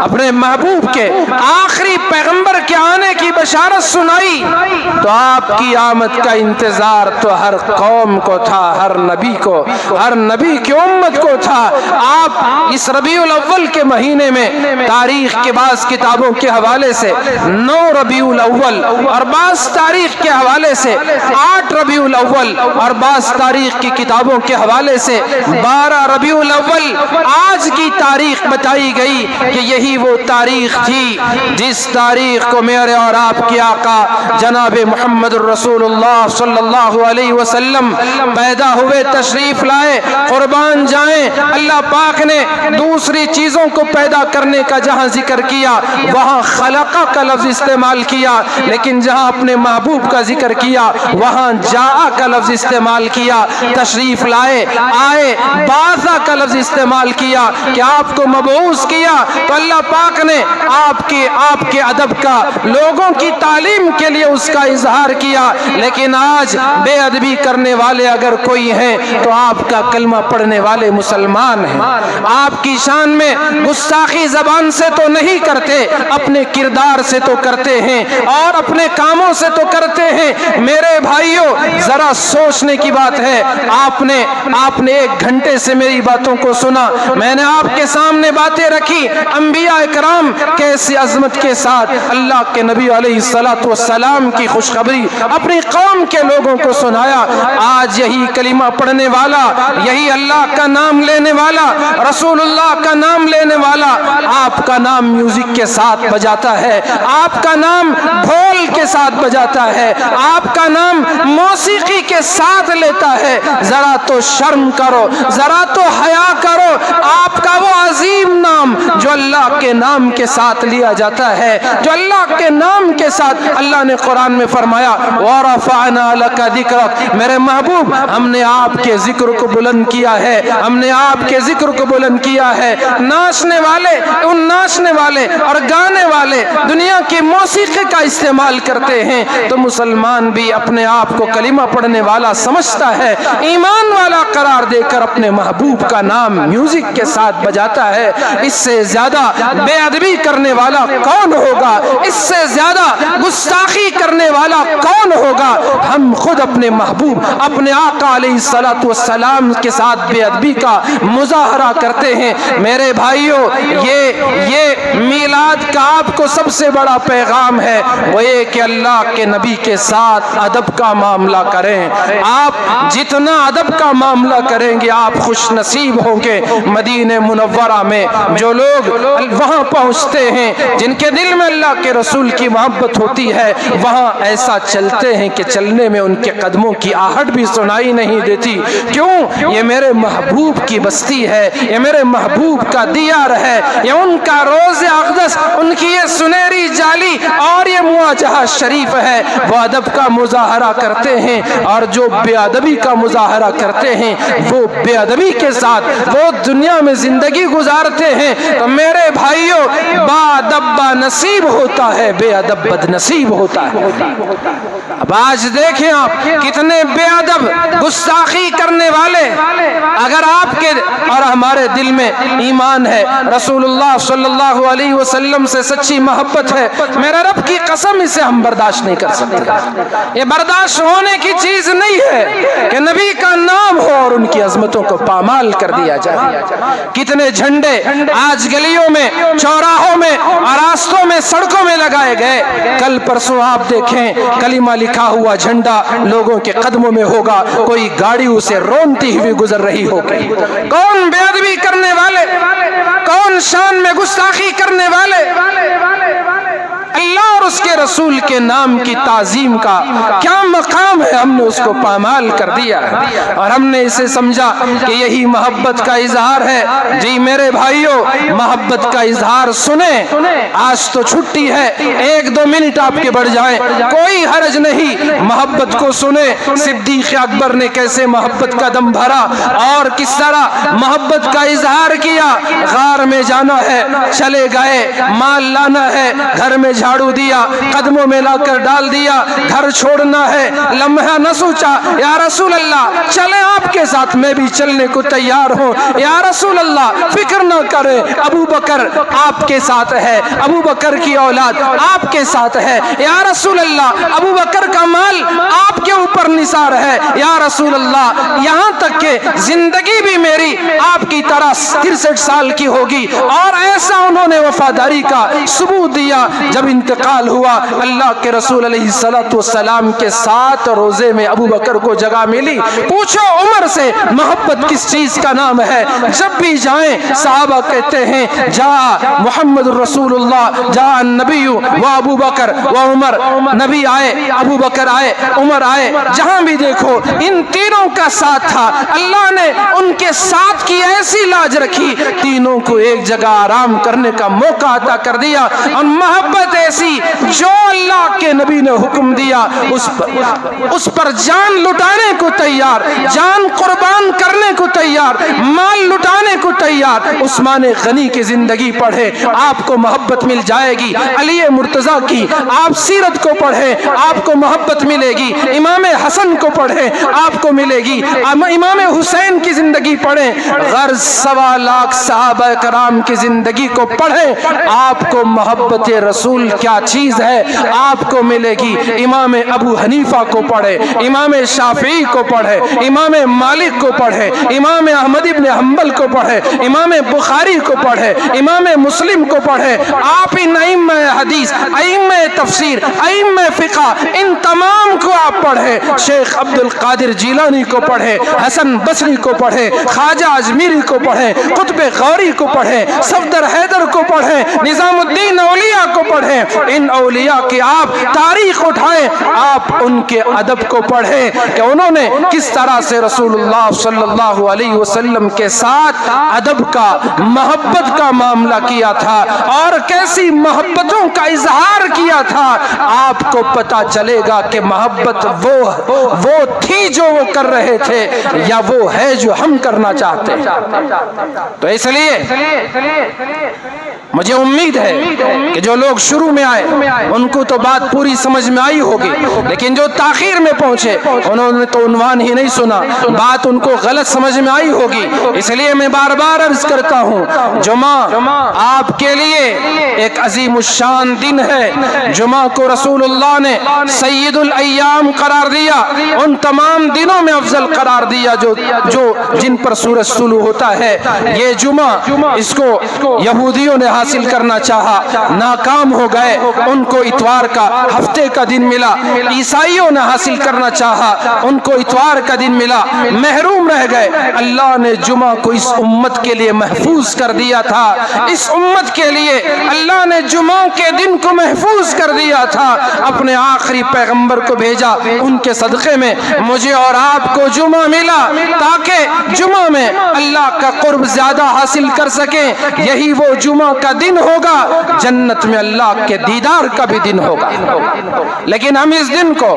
اپنے محبوب کے آخری پیغمبر کے آنے کی بشارت سنائی۔ تو آپ کی آمد کا انتظار تو ہر قوم کو تھا، ہر نبی کو، ہر نبی کی امت کو تھا۔ آپ اس ربیع الاول کے مہینے میں تاریخ کے بعض کتابوں کے حوالے سے 9 ربیع الاول اور بعض تاریخ کے حوالے سے 8 ربیع الاول اور بعض تاریخ کی کتابوں کے حوالے سے 12 ربیع الاول آج کی تاریخ بتائی گئی کہ یہی وہ تاریخ تھی جس تاریخ کو میرے اور آپ کے آقا جناب محمد الرسول اللہ صلی اللہ علیہ وسلم پیدا ہوئے، تشریف لائے، قربان جائیں۔ اللہ پاک نے دوسری چیزوں کو پیدا کرنے کا جہاں ذکر کیا وہاں خلقہ کا لفظ استعمال کیا، لیکن جہاں اپنے محبوب کا ذکر کیا وہاں جاء کا لفظ استعمال کیا، تشریف لائے، آئے، بعثہ کا لفظ استعمال کیا کہ آپ کو مبعوث کیا۔ تو اللہ پاک نے آپ کے ادب کا، لوگوں کی تعلیم کے لیے اس کا اظہار کیا، لیکن آج بے ادبی کرنے والے اگر کوئی ہیں تو آپ کا کلمہ پڑھنے والے مسلمان ہیں۔ آپ کی شان میں گستاخی زبان سے تو نہیں کرتے، اپنے کردار سے تو کرتے ہیں اور اپنے کاموں سے تو کرتے ہیں۔ میرے بھائیوں، ذرا سوچنے کی بات ہے، آپ نے 1 گھنٹے سے میری باتوں کو سنا، میں نے آپ کے سامنے باتیں رکھی، انبیاء اکرام کیسی عظمت کے ساتھ اللہ کے نبی علیہ السلام کی خوشخبری اپنی قوم کے لوگوں کو سنایا۔ آج یہی کلمہ پڑھنے والا، یہی اللہ کا نام لینے والا، رسول اللہ کا نام لینے والا آپ کا نام میوزک کے ساتھ بجاتا ہے، آپ کا نام ڈھول کے ساتھ بجاتا ہے، آپ کا نام موسیقی کے ساتھ لیتا ہے۔ ذرا تو شرم کرو، ذرا تو حیا کرو۔ آپ کا وہ عظیم نام جو اللہ کے نام کے ساتھ لیا جاتا ہے، جو اللہ کے نام کے ساتھ اللہ نے قرآن میں فرمایا وَرَفَعْنَا لَكَ ذِكْرَكَ، میرے محبوب ہم نے آپ کے ذکر کو بلند کیا ہے، ہم نے آپ کے ذکر کو بلند کیا ہے۔ ناچنے والے اور گانے والے دنیا کی موسیقی کا استعمال کرتے ہیں تو مسلمان بھی اپنے آپ کو کلمہ پڑھنے والا سمجھتا ہے، ایمان والا قرار دے کر اپنے محبوب کا نام میوزک کے ساتھ بجاتا ہے۔ اس سے زیادہ بے ادبی کرنے والا کون ہوگا؟ اس سے زیادہ گستاخی کرنے والا کون ہوگا؟ ہم خود اپنے محبوب، اپنے آقا علیہ السلام کے ساتھ بے ادبی کا مظاہرہ کرتے ہیں۔ میرے بھائیوں، یہ میلاد کا آپ کو سب سے بڑا پیغام ہے، وہ یہ کہ اللہ کے نبی کے ساتھ ادب کا معاملہ کریں۔ آپ جتنا ادب کا معاملہ کریں گے آپ خوش نصیب ہوں گے۔ مدینہ منورہ میں جو لوگ وہاں پہنچتے ہیں، جن کے دل میں اللہ کے رسول کی محبت ہوتی ہے، وہاں ایسا چلتے ہیں کہ چلنے میں ان کے قدموں کی آہٹ بھی سنائی نہیں دیتی۔ کیوں؟ یہ میرے محبوب کی بستی ہے، یہ میرے محبوب کا دیار ہے، یہ ان کا روز اقدس، ان کی یہ سنہری جالی اور یہ یہ مواجہہ شریف ہے وہ ادب کا مظاہرہ کرتے ہیں، اور جو بے ادبی کا مظاہرہ کرتے ہیں وہ بے ادبی کے ساتھ وہ دنیا میں زندگی گزارتے ہیں۔ تو میرے بھائیوں، با ادب با نصیب ہوتا ہے، بے ادب بد نصیب ہوتا ہے۔ اب آج دیکھیں آپ کتنے بے ادب گستاخی کرنے والے، اگر آپ کے اور ہمارے دل میں ایمان ہے، رسول اللہ صلی اللہ علیہ وسلم سے سچی محبت ہے، میرے رب کی قسم اسے ہم برداشت نہیں کر سکتے۔ یہ برداشت ہونے کی چیز نہیں ہے کہ نبی کا نام ہو اور ان کی عظمتوں کو پامال کر دیا جائے۔ کتنے جھنڈے آج گلیوں میں، چوراہوں میں اور راستوں میں، سڑکوں میں لگائے گئے۔ کل پرسوں آپ دیکھیں کلمہ لکھا ہوا جھنڈا لوگوں کے قدموں میں ہوگا، کوئی گاڑی اسے رونتی ہوئی گزر رہی ہوگی۔ کون بے ادبی کرنے والے، کون شان میں گستاخی کرنے والے، اللہ اور اس کے رسول کے نام کی تعظیم کا کیا مقام ہے، ہم نے اس کو پامال کر دیا ہے اور ہم نے اسے سمجھا کہ یہی محبت کا اظہار ہے۔ جی میرے بھائیوں، محبت کا اظہار سنیں، آج تو چھٹی ہے، 1-2 منٹ آپ کے بڑھ جائیں، کوئی حرج نہیں، محبت کو سنیں۔ صدیق اکبر نے کیسے محبت کا دم بھرا اور کس طرح محبت کا اظہار کیا۔ غار میں جانا ہے، چلے گئے، مال لانا ہے، گھر میں جھاڑو دیا، قدموں میں لا کر ڈال دیا، گھر چھوڑنا ہے، لمحہ نہ سوچا یا رسول اللہ چلیں آپ کے ساتھ، میں بھی چلنے کو تیار ہوں، یا رسول اللہ فکر نہ کریں، ابو بکر آپ کے ساتھ ہے، ابو بکر کی اولاد آپ کے ساتھ ہے، یا رسول اللہ ابو بکر کا مال آپ کے اوپر نثار ہے، یا رسول اللہ یہاں تک کہ زندگی بھی میری آپ کی طرح 63 سال کی ہوگی۔ اور ایسا انہوں نے وفاداری کا ثبوت دیا۔ جب انتقال ہوا، اللہ کے رسول علیہ السلام کے 7 روزے میں ابو بکر کو جگہ ملی۔ پوچھو عمر سے محبت کس چیز کا نام ہے؟ جب بھی جائیں صحابہ کہتے ہیں جا محمد رسول اللہ، جا النبی و ابو بکر و عمر، نبی آئے، ابو بکر آئے، عمر آئے، جہاں بھی دیکھو ان تینوں کا ساتھ تھا۔ اللہ نے ان کے ساتھ کی ایسی لاج رکھی، تینوں کو ایک جگہ آرام کرنے کا موقع عطا کر دیا، اور محبت ایسی جو اللہ کے نبی نے حکم دیا اس پر جان لٹانے کو تیار، جان قربان کرنے کو تیار، مال لٹانے کو تیار۔ عثمان غنی کی زندگی پڑھے، آپ کو محبت مل جائے گی۔ علی مرتضیٰ کی آپ سیرت کو پڑھیں، آپ کو محبت ملے گی۔ امام حسن کو پڑھیں، آپ کو ملے گی۔ امام حسین کی زندگی پڑھیں، غرض 1.25 لاکھ صحابہ کرام کی زندگی کو پڑھیں، آپ کو محبت رسول کیا چیز ہے آپ کو ملے گی۔ امام ابو حنیفہ کو پڑھے، امام شافعی کو پڑھے، امام مالک کو پڑھے، امام احمد ابن حنبل کو پڑھے، امام بخاری کو پڑھے، امام مسلم کو پڑھے۔ آپ ان ائمہ حدیث، ائمہ تفسیر، ائمہ فقہ، ان تمام کو آپ پڑھے۔ شیخ عبد القادر جیلانی کو پڑھے، حسن بصری کو پڑھے، خواجہ اجمیری کو پڑھے، قطب غوری کو پڑھے، صفدر حیدر کو پڑھے، نظام الدین اولیاء کو پڑھیں۔ ان اولیاء کی آپ تاریخ اٹھائیں، آپ ان کے ادب کو پڑھیں کہ انہوں نے کس طرح سے رسول اللہ صلی اللہ علیہ وسلم کے ساتھ ادب کا، محبت کا معاملہ کیا تھا اور کیسی محبتوں کا اظہار کیا تھا۔ آپ کو پتہ چلے گا کہ محبت وہ تھی جو وہ کر رہے تھے یا وہ ہے جو ہم کرنا چاہتے ہیں۔ تو اس لیے مجھے امید ہے کہ جو لوگ شروع میں آئے ان کو تو بات پوری سمجھ میں آئی ہوگی، لیکن جو تاخیر میں پہنچے انہوں نے تو عنوان ہی نہیں سنا، بات ان کو غلط سمجھ میں آئی ہوگی۔ اس لیے میں بار بار عرض کرتا ہوں، جمعہ آپ کے لیے ایک عظیم الشان دن ہے۔ جمعہ کو رسول اللہ نے سید الایام قرار دیا، ان تمام دنوں میں افضل قرار دیا جن پر سورج طلوع ہوتا ہے۔ یہ جمعہ اس کو یہودیوں نے حاصل کرنا چاہا، ناکام ہو گئے، ان کو اتوار کا ہفتے کا دن ملا۔ عیسائیوں نے حاصل کرنا چاہا، ان کو اتوار کا دن ملا، محروم رہ گئے۔ اللہ نے جمعہ کو اس امت کے لیے محفوظ کر دیا تھا، اس امت کے لیے اللہ نے جمعہ کے دن کو محفوظ محفوظ کر دیا تھا، اپنے آخری پیغمبر کو بھیجا، ان کے صدقے میں مجھے اور آپ کو جمعہ ملا تاکہ جمعہ میں اللہ کا قرب زیادہ حاصل کر سکیں۔ یہی وہ جمعہ کا دن ہوگا، جنت میں اللہ کے دیدار کا بھی دن ہوگا۔ لیکن ہم اس دن کو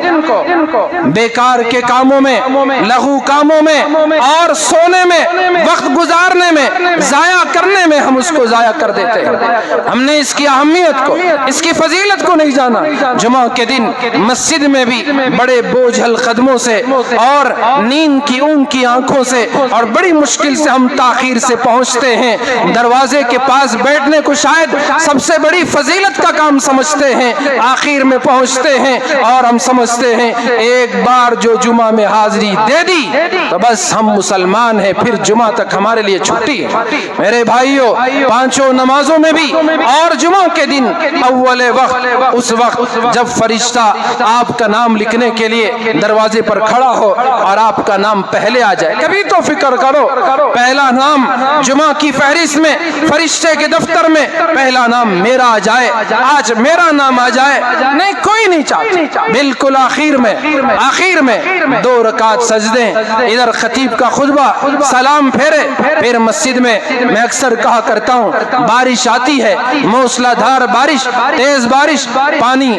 بیکار کے کاموں میں، لغو کاموں میں اور سونے میں، وقت گزارنے میں، ضائع کرنے میں ہم اس کو ضائع کر دیتے ہیں۔ ہم نے اس کی اہمیت کو، اس کی فضیلت کو نہیں جانا۔ جمعہ کے دن مسجد میں بھی بڑے بوجھل قدموں سے اور نیند کی اونگ کی آنکھوں سے اور بڑی مشکل سے ہم تاخیر سے پہنچتے ہیں۔ دروازے کے پاس بیٹھنے کو شاید سب سے بڑی فضیلت کا کام سمجھتے ہیں، آخر میں پہنچتے ہیں اور ہم سمجھتے ہیں ایک بار جو جمعہ میں حاضری دے دی تو بس ہم مسلمان ہیں، پھر جمعہ تک ہمارے لیے چھٹی ہے۔ میرے بھائیوں، پانچوں نمازوں میں بھی اور جمعہ کے دن اول وقت، اس وقت جب فرشتہ آپ کا نام لکھنے کے لیے دروازے پر کھڑا ہو اور آپ کا نام پہلے آ جائے، کبھی تو فکر کرو پہلا نام جمعہ کی فہرست میں، فرشتے کے دفتر میں پہلا نام میرا آ جائے، آج میرا نام آ جائے۔ نہیں، کوئی نہیں چاہتا۔ بالکل آخر میں 2 رکعت سجدے، ادھر خطیب کا خطبہ، سلام پھیرے، پھر مسجد میں میں اکثر کہا کرتا ہوں بارش آتی ہے، موسلا دھار بارش، تیز بارش، پانی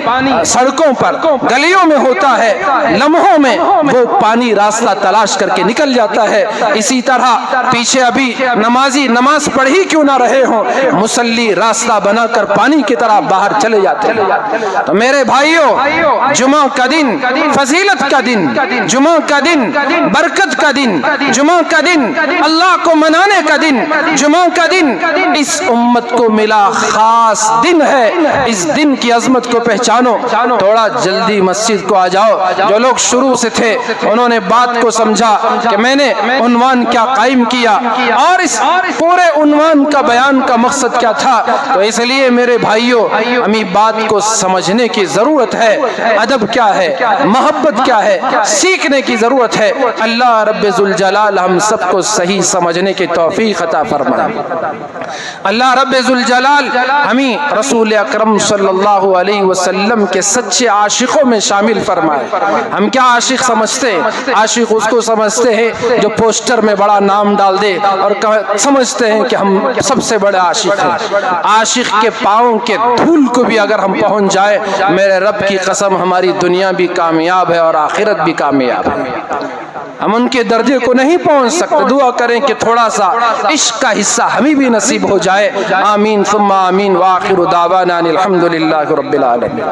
سڑکوں پر گلیوں میں ہوتا ہے، لمحوں میں وہ پانی راستہ تلاش کر کے نکل جاتا ہے۔ اسی طرح پیچھے ابھی نمازی نماز پڑھی کیوں نہ رہے ہوں، مصلی راستہ بنا کر پانی کی طرح باہر چلے جاتے ہیں۔ تو میرے بھائیوں، جمعہ کا دن فضیلت کا دن، جمعہ کا دن برکت کا دن، جمعہ کا دن اللہ کو منانے کا دن، جمعہ کا دن اس امت کو ملا خاص دن ہے۔ اس دن کی عظمت کو پہچانو۔ تھوڑا جلدی مسجد کو آ جاؤ۔ جو لوگ شروع سے تھے انہوں نے بات کو سمجھا کہ میں نے عنوان کیا قائم کیا اور اس پورے عنوان کا بیان کا مقصد کیا تھا، تو اس لیے میرے بھائیوں ہمیں بات کو سمجھنے کی ضرورت ہے۔ ادب کیا ہے، محبت کیا ہے، سیکھنے کی ضرورت ہے۔ اللہ رب ذوالجلال ہم سب کو صحیح سمجھنے کی توفیق عطا فرمائے۔ اللہ رب ذوالجلال ہمیں رسول اکرم صلی اللہ علیہ وسلم کے سچے عاشقوں میں شامل فرمائے۔ ہم کیا عاشق سمجھتے ہیں؟ عاشق اس کو سمجھتے ہیں جو پوسٹر میں بڑا نام ڈال دے اور سمجھتے ہیں کہ ہم سب سے بڑے عاشق ہیں۔ عاشق کے پاؤں کے دھول کو بھی اگر ہم پہنچ جائے، میرے رب کی قسم ہماری دنیا بھی کامیاب ہے اور آخرت بھی کامیاب ہے۔ ہم ان کے درجے کو نہیں پہنچ سکتے، دعا کریں کہ تھوڑا سا عشق کا حصہ ہمیں بھی نصیب ہو جائے۔ آمین ثم آمین، وآخر دعوانا الحمدللہ رب العالمین۔